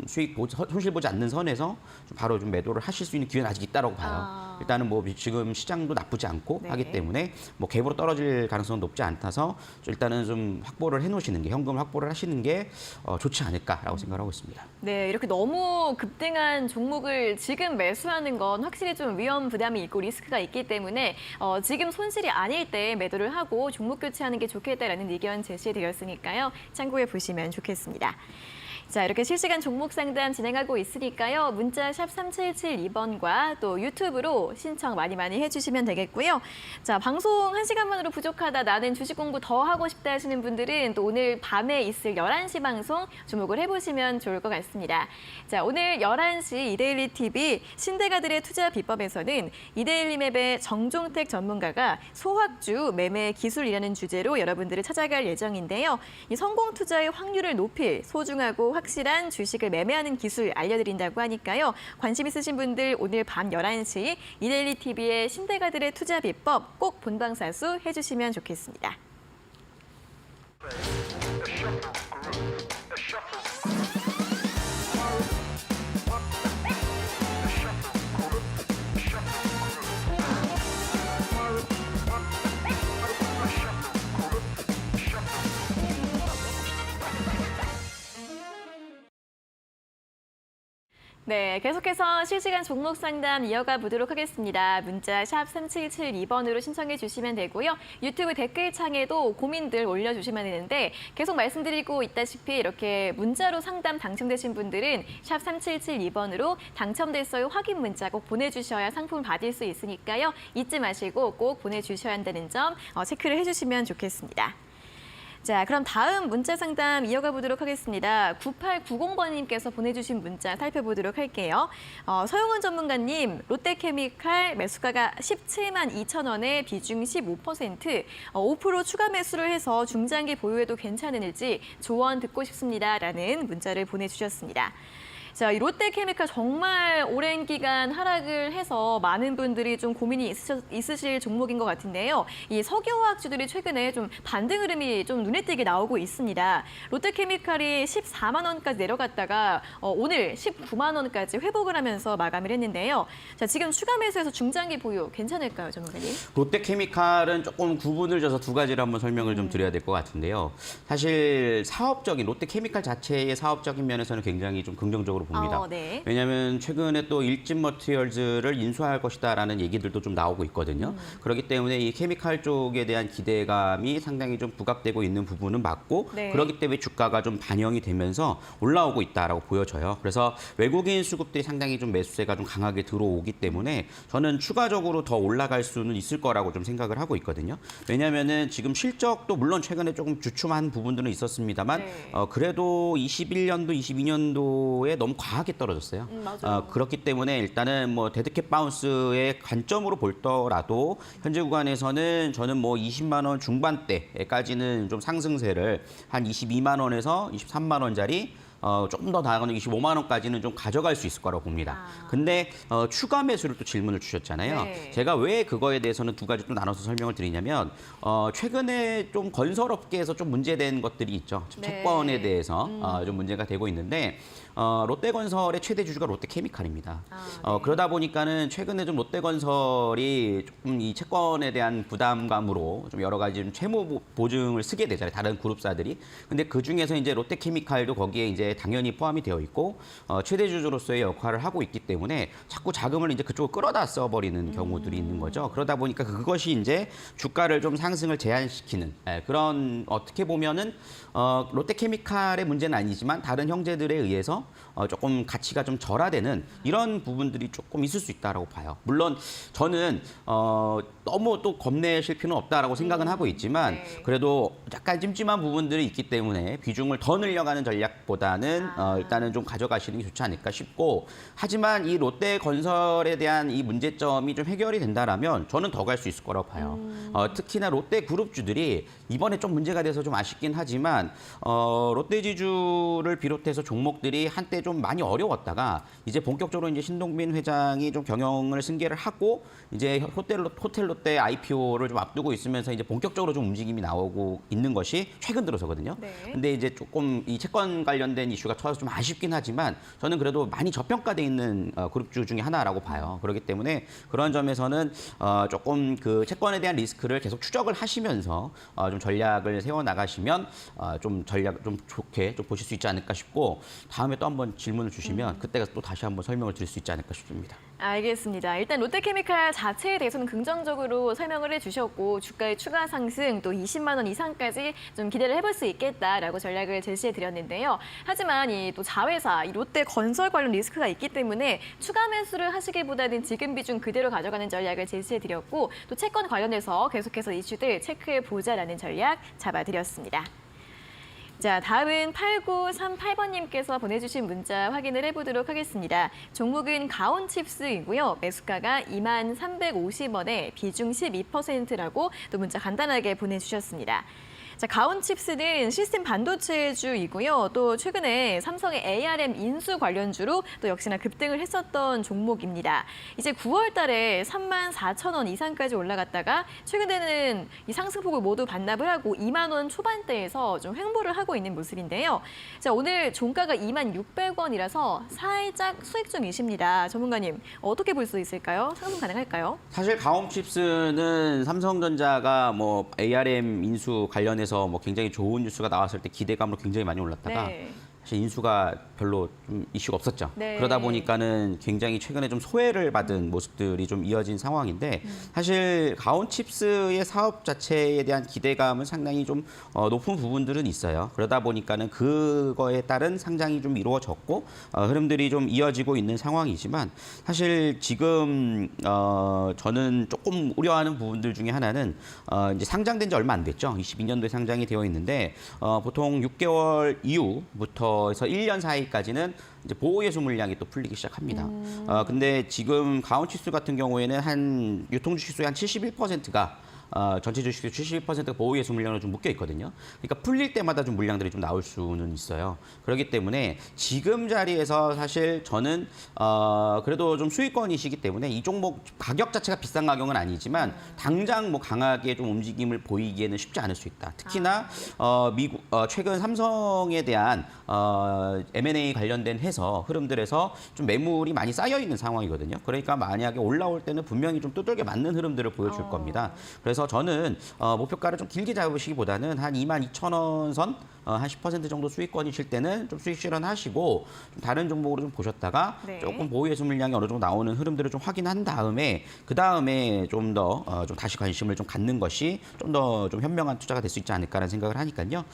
Speaker 2: 수익 손실 보지 않는 선에서 좀 바로 좀 매도를 하실 수 있는 기회는 아직 있다라고 봐요. 일단은 뭐 지금 시장도 나쁘지 않고
Speaker 1: 네.
Speaker 2: 하기 때문에 뭐 갭으로 떨어질 가능성은 높지 않다서 일단은 좀 확보를 해놓으시는 게 현금을 확보를 하시는 게 좋지 않을까라고 생각하고 있습니다.
Speaker 1: 네, 이렇게 너무 급등한 종목을 지금 매수하는 건 확실히 좀 위험 부담이 있고 리스크가 있기 때문에 지금 손실이 아닐 때 매도를 하고 종목 교체하는 게 좋겠다라는 의견 제시되었으니까요. 참고해 보시면 좋겠습니다. 자, 이렇게 실시간 종목 상담 진행하고 있으니까요. 문자 샵 3772번과 또 유튜브로 신청 많이 해주시면 되겠고요. 자, 방송 1시간만으로 부족하다, 나는 주식 공부 더 하고 싶다 하시는 분들은 또 오늘 밤에 있을 11시 방송 주목을 해보시면 좋을 것 같습니다. 자, 오늘 11시 이데일리 TV 신대가들의 투자 비법에서는 이데일리 맵의 정종택 전문가가 소확주 매매 기술이라는 주제로 여러분들을 찾아갈 예정인데요. 이 성공 투자의 확률을 높일 소중하고 확실한 주식을 매매하는 기술 알려드린다고 하니까요. 관심 있으신 분들 오늘 밤 11시 이데일리 TV의 신대가들의 투자 비법 꼭 본방사수 해주시면 좋겠습니다. 네, 계속해서 실시간 종목 상담 이어가 보도록 하겠습니다. 문자 샵 3772번으로 신청해 주시면 되고요. 유튜브 댓글창에도 고민들 올려주시면 되는데 계속 말씀드리고 있다시피 이렇게 문자로 상담 당첨되신 분들은 샵 3772번으로 당첨됐어요 확인 문자 꼭 보내주셔야 상품 받을 수 있으니까요. 잊지 마시고 꼭 보내주셔야 한다는 점 체크를 해주시면 좋겠습니다. 자, 그럼 다음 문자 상담 이어가 보도록 하겠습니다. 9890번님께서 보내주신 문자 살펴보도록 할게요. 서용원 전문가님, 롯데케미칼 매수가가 17만 2천 원에 비중 15%, 5% 추가 매수를 해서 중장기 보유해도 괜찮은지 조언 듣고 싶습니다라는 문자를 보내주셨습니다. 자, 이 롯데케미칼 정말 오랜 기간 하락을 해서 많은 분들이 좀 고민이 있으실 종목인 것 같은데요. 이 석유화학주들이 최근에 좀 반등 흐름이 좀 눈에 띄게 나오고 있습니다. 롯데케미칼이 14만 원까지 내려갔다가 오늘 19만 원까지 회복을 하면서 마감을 했는데요. 자, 지금 추가 매수해서 중장기 보유 괜찮을까요, 전문가님?
Speaker 2: 롯데케미칼은 조금 구분을 져서 두 가지를 한번 설명을 좀 드려야 될 것 같은데요. 사실 사업적인 롯데케미칼 자체의 사업적인 면에서는 굉장히 좀 긍정적으로 봅니다.
Speaker 1: 네.
Speaker 2: 왜냐하면 최근에 또 일진 머티리얼즈를 인수할 것이다라는 얘기들도 좀 나오고 있거든요. 그렇기 때문에 이 케미칼 쪽에 대한 기대감이 상당히 좀 부각되고 있는 부분은 맞고
Speaker 1: 네.
Speaker 2: 그렇기 때문에 주가가 좀 반영이 되면서 올라오고 있다라고 보여져요. 그래서 외국인 수급들이 상당히 좀 매수세가 좀 강하게 들어오기 때문에 저는 추가적으로 더 올라갈 수는 있을 거라고 좀 생각을 하고 있거든요. 왜냐하면은 지금 실적도 물론 최근에 조금 주춤한 부분들은 있었습니다만
Speaker 1: 네.
Speaker 2: 그래도 21년도, 22년도에 너무 과하게 떨어졌어요.
Speaker 1: 맞아요.
Speaker 2: 그렇기 때문에 일단은 뭐 데드캣 바운스의 관점으로 볼더라도 현재 구간에서는 저는 뭐 20만 원 중반대까지는 좀 상승세를 한 22만 원에서 23만 원짜리 조금 더 나아가는 25만 원까지는 좀 가져갈 수 있을 거라고 봅니다. 근데 추가 매수를 또 질문을 주셨잖아요.
Speaker 1: 네.
Speaker 2: 제가 왜 그거에 대해서는 두 가지 좀 나눠서 설명을 드리냐면 최근에 좀 건설업계에서 좀 문제된 것들이 있죠.
Speaker 1: 네.
Speaker 2: 채권에 대해서 좀 문제가 되고 있는데 롯데건설의 최대 주주가 롯데케미칼입니다.
Speaker 1: 네.
Speaker 2: 그러다 보니까는 최근에 좀 롯데건설이 조금 이 채권에 대한 부담감으로 좀 여러 가지 좀 채무 보증을 쓰게 되잖아요. 다른 그룹사들이. 근데 그 중에서 이제 롯데케미칼도 거기에 이제 당연히 포함이 되어 있고 최대 주주로서의 역할을 하고 있기 때문에 자꾸 자금을 이제 그쪽으로 끌어다 써버리는 경우들이 있는 거죠. 그러다 보니까 그것이 이제 주가를 좀 상승을 제한시키는 그런 어떻게 보면은 롯데케미칼의 문제는 아니지만 다른 형제들에 의해서 조금 가치가 좀 절하되는 이런 부분들이 조금 있을 수 있다라고 봐요. 물론 저는 너무 또 겁내실 필요는 없다라고 생각은 하고 있지만
Speaker 1: 네.
Speaker 2: 그래도 약간 찜찜한 부분들이 있기 때문에 비중을 더 늘려가는 전략보다는 일단은 좀 가져가시는 게 좋지 않을까 싶고 하지만 이 롯데건설에 대한 이 문제점이 좀 해결이 된다라면 저는 더 갈 수 있을 거라고 봐요. 특히나 롯데그룹주들이 이번에 좀 문제가 돼서 좀 아쉽긴 하지만 롯데지주를 비롯해서 종목들이 한때 좀 많이 어려웠다가 이제 본격적으로 이제 신동빈 회장이 좀 경영을 승계를 하고 이제 호텔 롯데 IPO를 좀 앞두고 있으면서 이제 본격적으로 좀 움직임이 나오고 있는 것이 최근 들어서거든요.
Speaker 1: 네.
Speaker 2: 근데 이제 조금 이 채권 관련된 이슈가 터져서 좀 아쉽긴 하지만 저는 그래도 많이 저평가돼 있는 그룹주 중에 하나라고 봐요. 그렇기 때문에 그런 점에서는 조금 그 채권에 대한 리스크를 계속 추적을 하시면서 좀 전략을 세워 나가시면 좀 전략 좀 좋게 좀 보실 수 있지 않을까 싶고 다음에 또 한번 질문을 주시면 그때가 또 다시 한번 설명을 드릴 수 있지 않을까 싶습니다.
Speaker 1: 알겠습니다. 일단 롯데케미칼 자체에 대해서는 긍정적으로 설명을 해주셨고 주가의 추가 상승 또 20만 원 이상까지 좀 기대를 해볼 수 있겠다라고 전략을 제시해드렸는데요. 하지만 이 또 자회사, 이 롯데건설 관련 리스크가 있기 때문에 추가 매수를 하시기보다는 지금 비중 그대로 가져가는 전략을 제시해드렸고 또 채권 관련해서 계속해서 이슈들 체크해보자라는 전략 잡아드렸습니다. 자, 다음은 8938번님께서 보내주신 문자 확인을 해보도록 하겠습니다. 종목은 가온칩스이고요. 매수가가 2350원에 비중 12%라고 또 문자 간단하게 보내주셨습니다. 자, 가온칩스는 시스템 반도체주이고요. 또 최근에 삼성의 ARM 인수 관련주로 또 역시나 급등을 했었던 종목입니다. 이제 9월 달에 34,000원 이상까지 올라갔다가 최근에는 이 상승폭을 모두 반납을 하고 2만 원 초반대에서 좀 횡보를 하고 있는 모습인데요. 자, 오늘 종가가 26,600원이라서 살짝 수익 중이십니다. 전문가님, 어떻게 볼 수 있을까요? 상승 가능할까요?
Speaker 2: 사실 가온칩스는 삼성전자가 뭐 ARM 인수 관련해서 뭐 굉장히 좋은 뉴스가 나왔을 때 기대감으로 굉장히 많이 올랐다가
Speaker 1: 네.
Speaker 2: 사실 인수가 별로 좀 이슈가 없었죠.
Speaker 1: 네.
Speaker 2: 그러다 보니까는 굉장히 최근에 좀 소외를 받은 모습들이 좀 이어진 상황인데 사실 가온칩스의 사업 자체에 대한 기대감은 상당히 좀 높은 부분들은 있어요. 그러다 보니까는 그거에 따른 상장이 좀 이루어졌고 흐름들이 좀 이어지고 있는 상황이지만 사실 지금 저는 조금 우려하는 부분들 중에 하나는 이제 상장된 지 얼마 안 됐죠. 22년도에 상장이 되어 있는데 보통 6개월 이후부터 해서 1년 사이까지는 이제 보호예수 물량이 또 풀리기 시작합니다. 근데 지금 가온칩스 같은 경우에는 한 유통 주식수의 한 71%가 전체 주식의 71%가 보호예수 물량으로 좀 묶여 있거든요. 그러니까 풀릴 때마다 좀 물량들이 좀 나올 수는 있어요. 그렇기 때문에 지금 자리에서 사실 저는 그래도 좀 수익권이시기 때문에 이 종목 가격 자체가 비싼 가격은 아니지만 당장 뭐 강하게 좀 움직임을 보이기에는 쉽지 않을 수 있다. 특히나 미국 최근 삼성에 대한 M&A 관련된 해서 흐름들에서 좀 매물이 많이 쌓여 있는 상황이거든요. 그러니까 만약에 올라올 때는 분명히 좀 두들겨 맞는 흐름들을 보여줄 겁니다. 그래서 저는 목표가를 좀 길게 잡으시기보다는 한 22,000원 선, 한 10% 정도 수익권이실 때는 좀 수익 실현하시고 좀 다른 종목으로 좀 보셨다가
Speaker 1: 네.
Speaker 2: 조금 보유예수 물량이 어느 정도 나오는 흐름들을 좀 확인한 다음에 그 다음에 좀 더 좀 다시 관심을 좀 갖는 것이 좀 더 좀 현명한 투자가 될 수 있지 않을까라는 생각을 하니까요.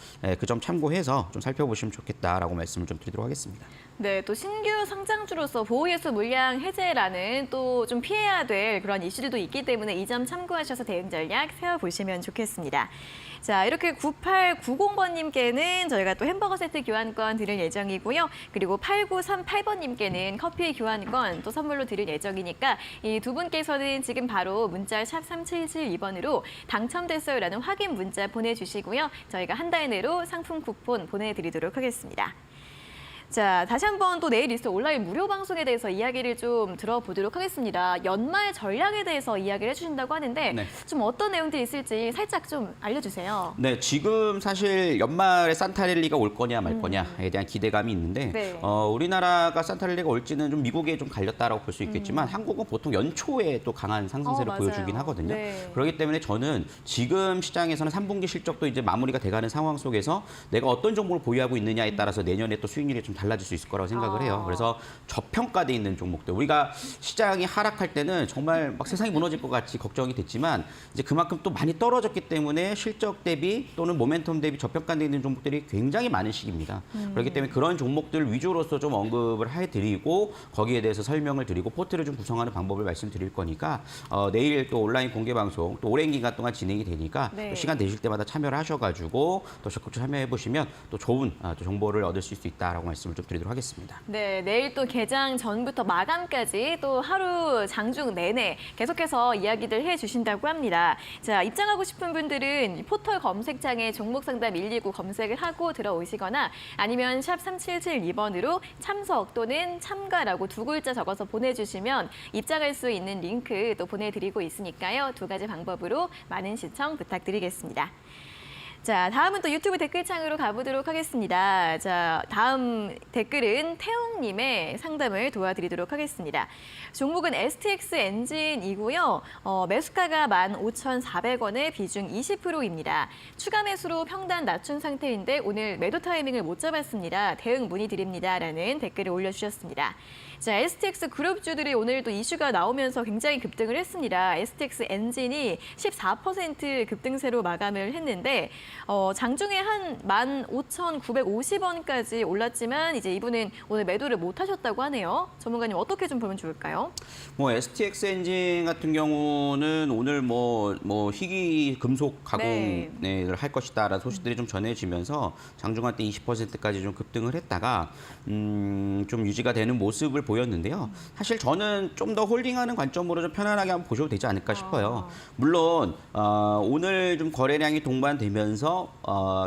Speaker 2: 그 점 참고해서 좀 살펴보시면 좋겠다라고 말씀을 좀 드리도록 하겠습니다.
Speaker 1: 네, 또 신규 상장주로서 보호예수 물량 해제라는 또 좀 피해야 될 그런 이슈들도 있기 때문에 이 점 참고하셔서 대응 전략 세워보시면 좋겠습니다. 자, 이렇게 9890번님께는 저희가 또 햄버거 세트 교환권 드릴 예정이고요. 그리고 8938번님께는 커피 교환권 또 선물로 드릴 예정이니까 이 두 분께서는 지금 바로 문자 샵 3772번으로 당첨됐어요라는 확인 문자 보내주시고요. 저희가 한 달 내로 상품 쿠폰 보내드리도록 하겠습니다. 자, 다시 한번 또 내일 있을 온라인 무료 방송에 대해서 이야기를 좀 들어보도록 하겠습니다. 연말 전략에 대해서 이야기를 해주신다고 하는데
Speaker 2: 네.
Speaker 1: 좀 어떤 내용들이 있을지 살짝 좀 알려주세요.
Speaker 2: 네, 지금 사실 연말에 산타랠리가 올 거냐 말 거냐에 대한 기대감이 있는데
Speaker 1: 네.
Speaker 2: 우리나라가 산타랠리가 올지는 좀 미국에 좀 갈렸다라고 볼 수 있겠지만 한국은 보통 연초에 또 강한 상승세를
Speaker 1: 맞아요.
Speaker 2: 보여주긴 하거든요.
Speaker 1: 네.
Speaker 2: 그렇기 때문에 저는 지금 시장에서는 3분기 실적도 이제 마무리가 돼가는 상황 속에서 내가 어떤 종목을 보유하고 있느냐에 따라서 내년에 또 수익률이 좀 달라질 수 있을 거라고 생각을 해요. 그래서 저평가돼 있는 종목들. 우리가 시장이 하락할 때는 정말 막 세상이 무너질 것 같이 걱정이 됐지만 이제 그만큼 또 많이 떨어졌기 때문에 실적 대비 또는 모멘텀 대비 저평가돼 있는 종목들이 굉장히 많은 시기입니다. 그렇기 때문에 그런 종목들 위주로서 좀 언급을 해드리고 거기에 대해서 설명을 드리고 포트를 좀 구성하는 방법을 말씀드릴 거니까 내일 또 온라인 공개 방송 또 오랜 기간 동안 진행이 되니까
Speaker 1: 네.
Speaker 2: 또 시간 되실 때마다 참여를 하셔가지고 또 적극 참여해 보시면 또 좋은 또 정보를 얻을 수 있다라고 말씀을 좀 드리도록 하겠습니다.
Speaker 1: 네, 내일 또 개장 전부터 마감까지 또 하루 장중 내내 계속해서 이야기들 해주신다고 합니다. 자, 입장하고 싶은 분들은 포털 검색창에 종목상담 119 검색을 하고 들어오시거나 아니면 샵 3772번으로 참석 또는 참가라고 두 글자 적어서 보내주시면 입장할 수 있는 링크 또 보내드리고 있으니까요. 두 가지 방법으로 많은 시청 부탁드리겠습니다. 자, 다음은 또 유튜브 댓글창으로 가보도록 하겠습니다. 자, 다음 댓글은 태웅님의 상담을 도와드리도록 하겠습니다. 종목은 STX 엔진이고요. 매수가가 15,400원에 비중 20%입니다. 추가 매수로 평단 낮춘 상태인데 오늘 매도 타이밍을 못 잡았습니다. 대응 문의드립니다라는 댓글을 올려주셨습니다. 자, STX 그룹주들이 오늘 또 이슈가 나오면서 굉장히 급등을 했습니다. STX 엔진이 14% 급등세로 마감을 했는데 장중에 한 15,950원까지 올랐지만 이제 이분은 오늘 매도를 못 하셨다고 하네요. 전문가님 어떻게 좀 보면 좋을까요?
Speaker 2: 뭐 STX 엔진 같은 경우는 오늘 뭐 희귀 금속 가공을 할 것이다라는 소식들이 좀 전해지면서 장중한 때 20%까지 좀 급등을 했다가 좀 유지가 되는 모습을 보였는데요. 사실 저는 좀 더 홀딩하는 관점으로 좀 편안하게 한번 보셔도 되지 않을까 싶어요. 물론 오늘 좀 거래량이 동반되면서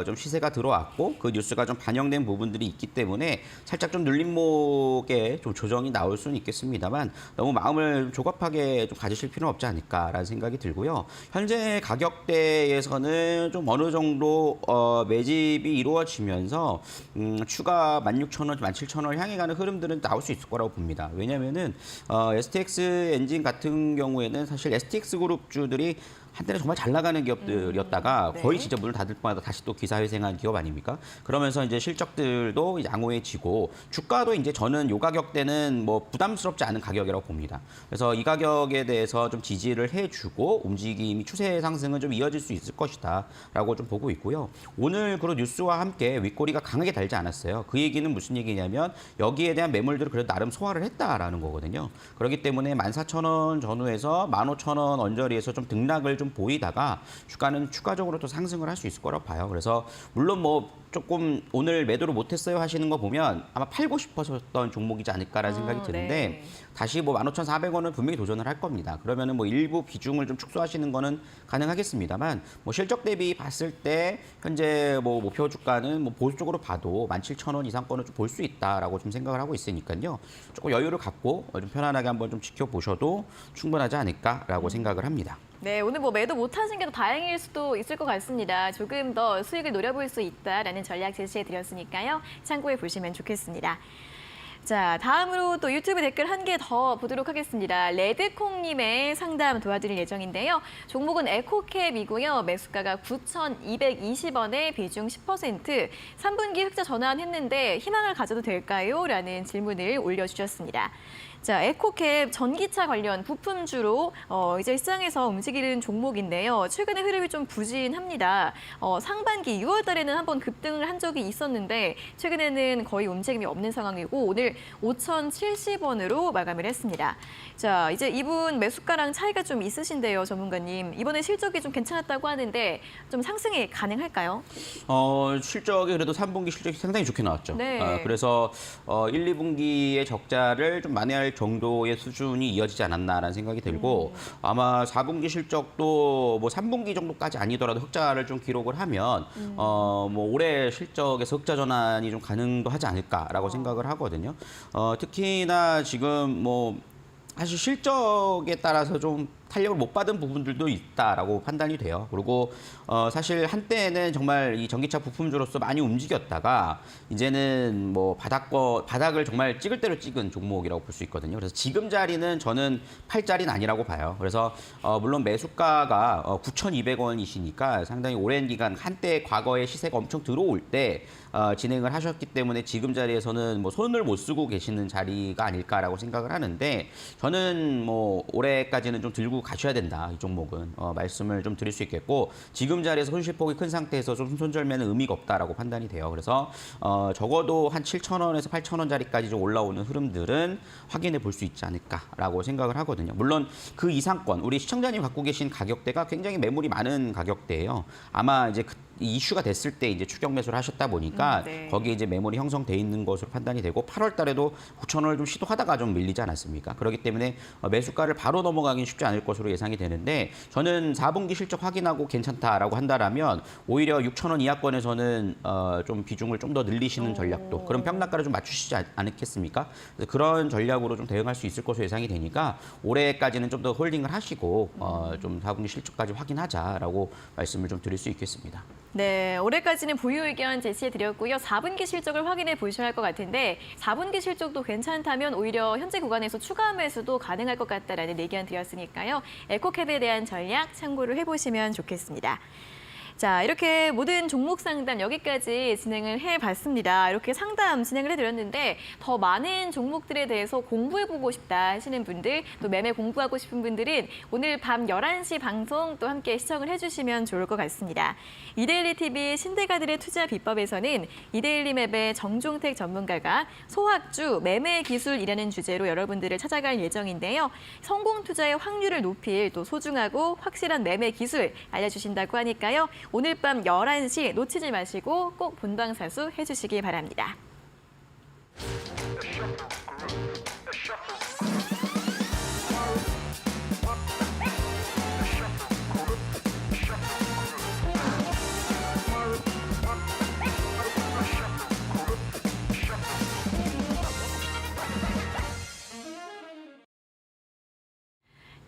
Speaker 2: 좀 시세가 들어왔고 그 뉴스가 좀 반영된 부분들이 있기 때문에 살짝 좀 눌림목에 좀 조정이 나올 수는 있겠습니다만 너무 마음을 조급하게 좀 가지실 필요는 없지 않을까라는 생각이 들고요. 현재 가격대에서는 좀 어느 정도 매집이 이루어지면서 추가 16,000원, 17,000원 향해 가는 흐름들은 나올 수 있을 거라고 거라고 봅니다. 왜냐하면은 STX 엔진 같은 경우에는 사실 STX 그룹주들이 한때는 정말 잘 나가는 기업들이었다가
Speaker 1: 네.
Speaker 2: 거의 진짜 문을 닫을 때마다 다시 또 기사회생한 기업 아닙니까? 그러면서 이제 실적들도 양호해지고 주가도 이제 저는 요 가격대는 뭐 부담스럽지 않은 가격이라고 봅니다. 그래서 이 가격에 대해서 좀 지지를 해주고 움직임이 추세 상승은 좀 이어질 수 있을 것이다라고 좀 보고 있고요. 오늘 그런 뉴스와 함께 윗꼬리가 강하게 달지 않았어요. 그 얘기는 무슨 얘기냐면 여기에 대한 매물들을 그래도 나름 소화를 했다라는 거거든요. 그렇기 때문에 14,000원 전후에서 15,000원 언저리에서 좀 등락을 좀 보이다가 주가는 추가적으로 또 상승을 할 수 있을 거라고 봐요. 그래서 물론 뭐 조금 오늘 매도를 못했어요 하시는 거 보면 아마 팔고 싶어졌던 종목이지 않을까라는 생각이 드는데
Speaker 1: 네.
Speaker 2: 다시 뭐 15,400원은 분명히 도전을 할 겁니다. 그러면은 뭐 일부 비중을 좀 축소하시는 거는 가능하겠습니다만 뭐 실적 대비 봤을 때 현재 뭐 목표 주가는 뭐 보수적으로 봐도 17,000원 이상권을 좀 볼 수 있다라고 좀 생각을 하고 있으니까요. 조금 여유를 갖고 좀 편안하게 한번 좀 지켜보셔도 충분하지 않을까라고 생각을 합니다.
Speaker 1: 네, 오늘 뭐 매도 못하신 게 더 다행일 수도 있을 것 같습니다. 조금 더 수익을 노려볼 수 있다라는 전략 제시해 드렸으니까요. 참고해 보시면 좋겠습니다. 자, 다음으로 또 유튜브 댓글 한 개 더 보도록 하겠습니다. 레드콩님의 상담 도와드릴 예정인데요. 종목은 에코캡이고요. 매수가가 9,220원에 비중 10%. 3분기 흑자 전환했는데 희망을 가져도 될까요? 라는 질문을 올려주셨습니다. 자, 에코캡 전기차 관련 부품주로 이제 시장에서 움직이는 종목인데요. 최근에 흐름이 좀 부진합니다. 상반기 6월 달에는 한번 급등을 한 적이 있었는데 최근에는 거의 움직임이 없는 상황이고 오늘 5,070원으로 마감을 했습니다. 자, 이제 이분 매수가랑 차이가 좀 있으신데요, 전문가님. 이번에 실적이 좀 괜찮았다고 하는데 좀 상승이 가능할까요?
Speaker 2: 실적이 그래도 3분기 실적이 상당히 좋게 나왔죠.
Speaker 1: 네.
Speaker 2: 그래서 1, 2분기의 적자를 좀 만회할 정도의 수준이 이어지지 않았나라는 생각이 들고 아마 4분기 실적도 뭐 3분기 정도까지 아니더라도 흑자를 좀 기록을 하면 뭐 올해 실적에서 흑자 전환이 좀 가능도 하지 않을까라고 생각을 하거든요. 특히나 지금 뭐 사실 실적에 따라서 좀 탄력을 못 받은 부분들도 있다라고 판단이 돼요. 그리고 사실 한때는 정말 이 전기차 부품주로서 많이 움직였다가 이제는 뭐 바닥을 정말 찍을 대로 찍은 종목이라고 볼 수 있거든요. 그래서 지금 자리는 저는 팔 자리는 아니라고 봐요. 그래서 물론 매수가가 9,200원이시니까 상당히 오랜 기간 한때 과거에 시세가 엄청 들어올 때 진행을 하셨기 때문에 지금 자리에서는 뭐 손을 못 쓰고 계시는 자리가 아닐까라고 생각을 하는데 저는 뭐 올해까지는 좀 들고 가셔야 된다. 이 종목은 말씀을 좀 드릴 수 있겠고 지금 자리에서 손실폭이 큰 상태에서 좀 손절매는 의미가 없다라고 판단이 돼요. 그래서 적어도 한 7,000원에서 8,000원짜리까지 좀 올라오는 흐름들은 확인해 볼 수 있지 않을까라고 생각을 하거든요. 물론 그 이상권 우리 시청자님 갖고 계신 가격대가 굉장히 매물이 많은 가격대예요. 아마 이제 이슈가 됐을 때 이제 추격 매수를 하셨다 보니까
Speaker 1: 네.
Speaker 2: 거기에 이제 매물이 형성돼 있는 것으로 판단이 되고 8월 달에도 9,000원을 좀 시도하다가 좀 밀리지 않았습니까? 그렇기 때문에 매수가를 바로 넘어가긴 쉽지 않을 것으로 예상이 되는데 저는 4분기 실적 확인하고 괜찮다라고 한다라면 오히려 6,000원 이하권에서는 좀 비중을 좀 더 늘리시는 전략도 그런 평락가를 좀 맞추시지 않겠습니까? 그래서 그런 전략으로 좀 대응할 수 있을 것으로 예상이 되니까 올해까지는 좀 더 홀딩을 하시고 좀 4분기 실적까지 확인하자라고 말씀을 좀 드릴 수 있겠습니다.
Speaker 1: 네, 올해까지는 보유 의견 제시해드렸고요. 4분기 실적을 확인해 보셔야 할 것 같은데 4분기 실적도 괜찮다면 오히려 현재 구간에서 추가 매수도 가능할 것 같다라는 의견 드렸으니까요. 에코캡에 대한 전략 참고를 해보시면 좋겠습니다. 자, 이렇게 모든 종목 상담 여기까지 진행을 해봤습니다. 이렇게 상담 진행을 해드렸는데 더 많은 종목들에 대해서 공부해보고 싶다 하시는 분들, 또 매매 공부하고 싶은 분들은 오늘 밤 11시 방송 또 함께 시청을 해주시면 좋을 것 같습니다. 이데일리 TV 신대가들의 투자 비법에서는 이데일리 맵의 정종택 전문가가 소학주 매매 기술이라는 주제로 여러분들을 찾아갈 예정인데요. 성공 투자의 확률을 높일 또 소중하고 확실한 매매 기술 알려주신다고 하니까요. 오늘 밤 11시 놓치지 마시고 꼭 본방사수 해주시기 바랍니다.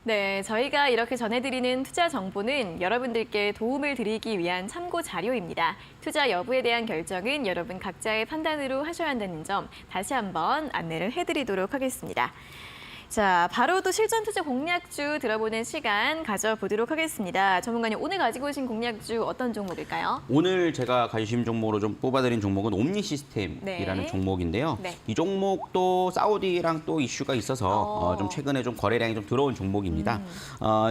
Speaker 1: 네, 저희가 이렇게 전해드리는 투자 정보는 여러분들께 도움을 드리기 위한 참고 자료입니다. 투자 여부에 대한 결정은 여러분 각자의 판단으로 하셔야 한다는 점 다시 한번 안내를 해드리도록 하겠습니다. 자, 바로 또 실전 투자 공략주 들어보는 시간 가져보도록 하겠습니다. 전문가님, 오늘 가지고 오신 공략주 어떤 종목일까요?
Speaker 2: 오늘 제가 관심 종목으로 좀 뽑아드린 종목은 옴니 시스템이라는
Speaker 1: 네.
Speaker 2: 종목인데요.
Speaker 1: 네.
Speaker 2: 이 종목도 사우디랑 또 이슈가 있어서 좀 최근에 좀 거래량이 좀 들어온 종목입니다.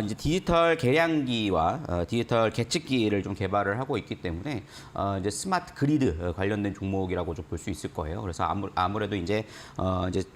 Speaker 2: 이제 디지털 계량기와 디지털 계측기를 좀 개발을 하고 있기 때문에 이제 스마트 그리드 관련된 종목이라고 좀 볼 수 있을 거예요. 그래서 아무래도 이제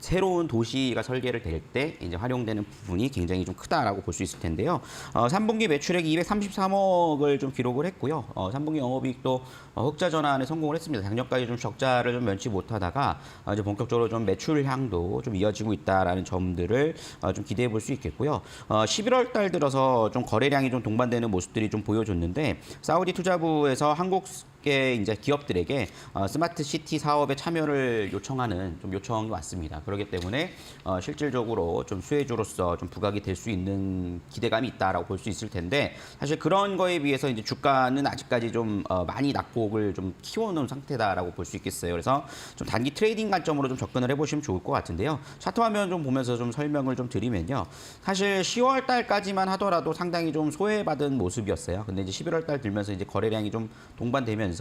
Speaker 2: 새로운 도시가 설계를 될 때 이제 활용되는 부분이 굉장히 좀 크다라고 볼 수 있을 텐데요. 3분기 매출액이 233억을 좀 기록을 했고요. 3분기 영업이익도 흑자 전환에 성공을 했습니다. 작년까지 좀 적자를 좀 면치 못하다가 이제 본격적으로 좀 매출향도 좀 이어지고 있다라는 점들을 좀 기대해 볼 수 있겠고요. 11월 달 들어서 좀 거래량이 좀 동반되는 모습들이 좀 보여줬는데 사우디 투자부에서 한국 이제 기업들에게 스마트 시티 사업에 참여를 요청하는 좀 요청이 왔습니다. 그렇기 때문에 실질적으로 좀 수혜주로서 좀 부각이 될 수 있는 기대감이 있다라고 볼 수 있을 텐데 사실 그런 거에 비해서 이제 주가는 아직까지 좀 많이 낙폭을 좀 키워놓은 상태다라고 볼 수 있겠어요. 그래서 좀 단기 트레이딩 관점으로 좀 접근을 해보시면 좋을 것 같은데요. 차트 화면 좀 보면서 좀 설명을 좀 드리면요. 사실 10월 달까지만 하더라도 상당히 좀 소외받은 모습이었어요. 근데 이제 11월 달 들면서 이제 거래량이 좀 동반되면서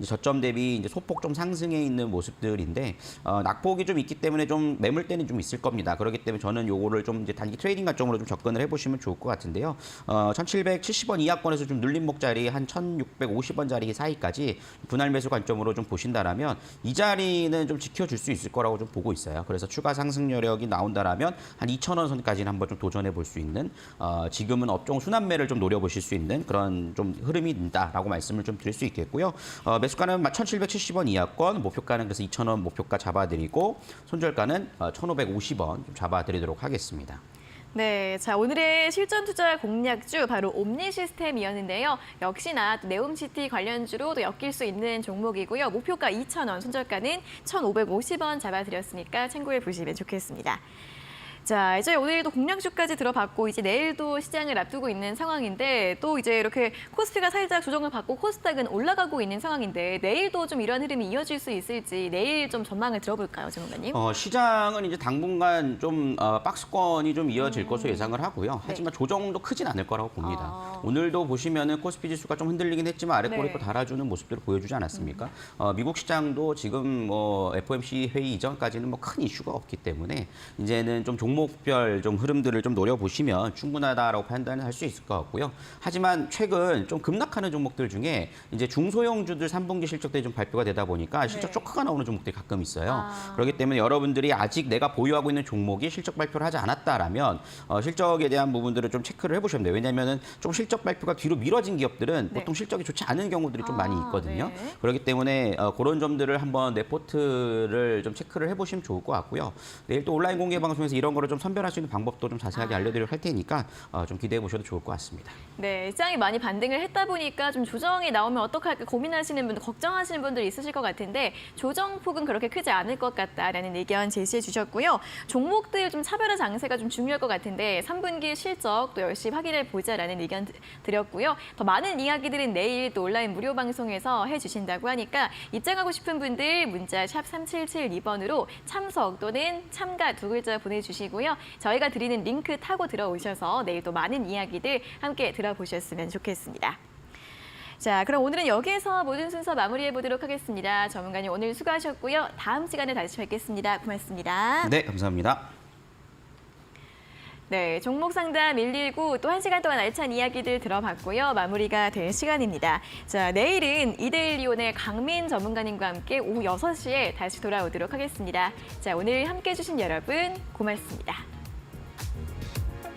Speaker 2: 이제 저점 대비 이제 소폭 좀 상승해 있는 모습들인데 낙폭이 좀 있기 때문에 좀 매물대는 좀 있을 겁니다. 그렇기 때문에 저는 요거를 좀 이제 단기 트레이딩 관점으로 좀 접근을 해보시면 좋을 것 같은데요. 1770원 이하권에서 좀 눌림목 자리 한 1650원 자리 사이까지 분할 매수 관점으로 좀 보신다라면 이 자리는 좀 지켜줄 수 있을 거라고 좀 보고 있어요. 그래서 추가 상승 여력이 나온다라면 한 2,000원 선까지는 한번 좀 도전해 볼 수 있는 지금은 업종 순환매를 좀 노려보실 수 있는 그런 좀 흐름이 있다라고 말씀을 좀 드릴 수 있겠고요. 매수가는 1,770원 이하권, 목표가는 그래서 2,000원 목표가 잡아드리고 손절가는 1,550원 좀 잡아드리도록 하겠습니다.
Speaker 1: 네, 자 오늘의 실전 투자 공략주 바로 옴니 시스템이었는데요. 역시나 또 네옴시티 관련주로 또 엮일 수 있는 종목이고요. 목표가 2,000원, 손절가는 1,550원 잡아드렸으니까 참고해 보시면 좋겠습니다. 자, 이제 오늘도 공략주까지 들어봤고 이제 내일도 시장을 앞두고 있는 상황인데 또 이제 이렇게 코스피가 살짝 조정을 받고 코스닥은 올라가고 있는 상황인데 내일도 좀 이런 흐름이 이어질 수 있을지 내일 좀 전망을 들어볼까요, 전문가님?
Speaker 2: 시장은 이제 당분간 좀 박스권이 좀 이어질 것으로 예상을 하고요. 하지만 조정도 크진 않을 거라고 봅니다. 오늘도 보시면은 코스피 지수가 좀 흔들리긴 했지만 아래 꼬리 또 달아주는 모습들을 보여주지 않았습니까? 미국 시장도 지금 FOMC 회의 이전까지는 뭐 큰 이슈가 없기 때문에 이제는 좀 종목별 좀 흐름들을 좀 노려보시면 충분하다라고 판단을 할 수 있을 것 같고요. 하지만 최근 좀 급락하는 종목들 중에 이제 중소형주들 3분기 실적들이 좀 발표가 되다 보니까 실적 초크가 나오는 종목들이 가끔 있어요. 그렇기 때문에 여러분들이 아직 내가 보유하고 있는 종목이 실적 발표를 하지 않았다라면 실적에 대한 부분들을 좀 체크를 해보시면 돼요. 왜냐하면 좀 실적 발표가 뒤로 미뤄진 기업들은 보통 실적이 좋지 않은 경우들이 좀 많이 있거든요. 그렇기 때문에 그런 점들을 한번 레포트를 좀 체크를 해보시면 좋을 것 같고요. 내일 또 온라인 공개 방송에서 이런 거를 좀 선별할 수 있는 방법도 좀 자세하게 알려드리도록 할 테니까 좀 기대해 보셔도 좋을 것 같습니다.
Speaker 1: 네, 시장이 많이 반등을 했다 보니까 좀 조정이 나오면 어떡할까 고민하시는 분들, 걱정하시는 분들이 있으실 것 같은데 조정폭은 그렇게 크지 않을 것 같다라는 의견 제시해 주셨고요. 종목들 좀 차별화 장세가 좀 중요할 것 같은데 3분기 실적 또 열심히 확인해 보자라는 의견 드렸고요. 더 많은 이야기들은 내일 또 온라인 무료 방송에서 해주신다고 하니까 입장하고 싶은 분들 문자 샵 3772번으로 참석 또는 참가 두 글자 보내주시고요. 저희가 드리는 링크 타고 들어오셔서 내일 또 많은 이야기들 함께 들어보셨으면 좋겠습니다. 자, 그럼 오늘은 여기에서 모든 순서 마무리해 보도록 하겠습니다. 전문가님 오늘 수고하셨고요. 다음 시간에 다시 뵙겠습니다. 고맙습니다.
Speaker 2: 네, 감사합니다.
Speaker 1: 네, 종목 상담 119 또 1시간 동안 알찬 이야기들 들어봤고요. 마무리가 될 시간입니다. 자, 내일은 이데일리온의 강민 전문가님과 함께 오후 6시에 다시 돌아오도록 하겠습니다. 자, 오늘 함께해 주신 여러분 고맙습니다.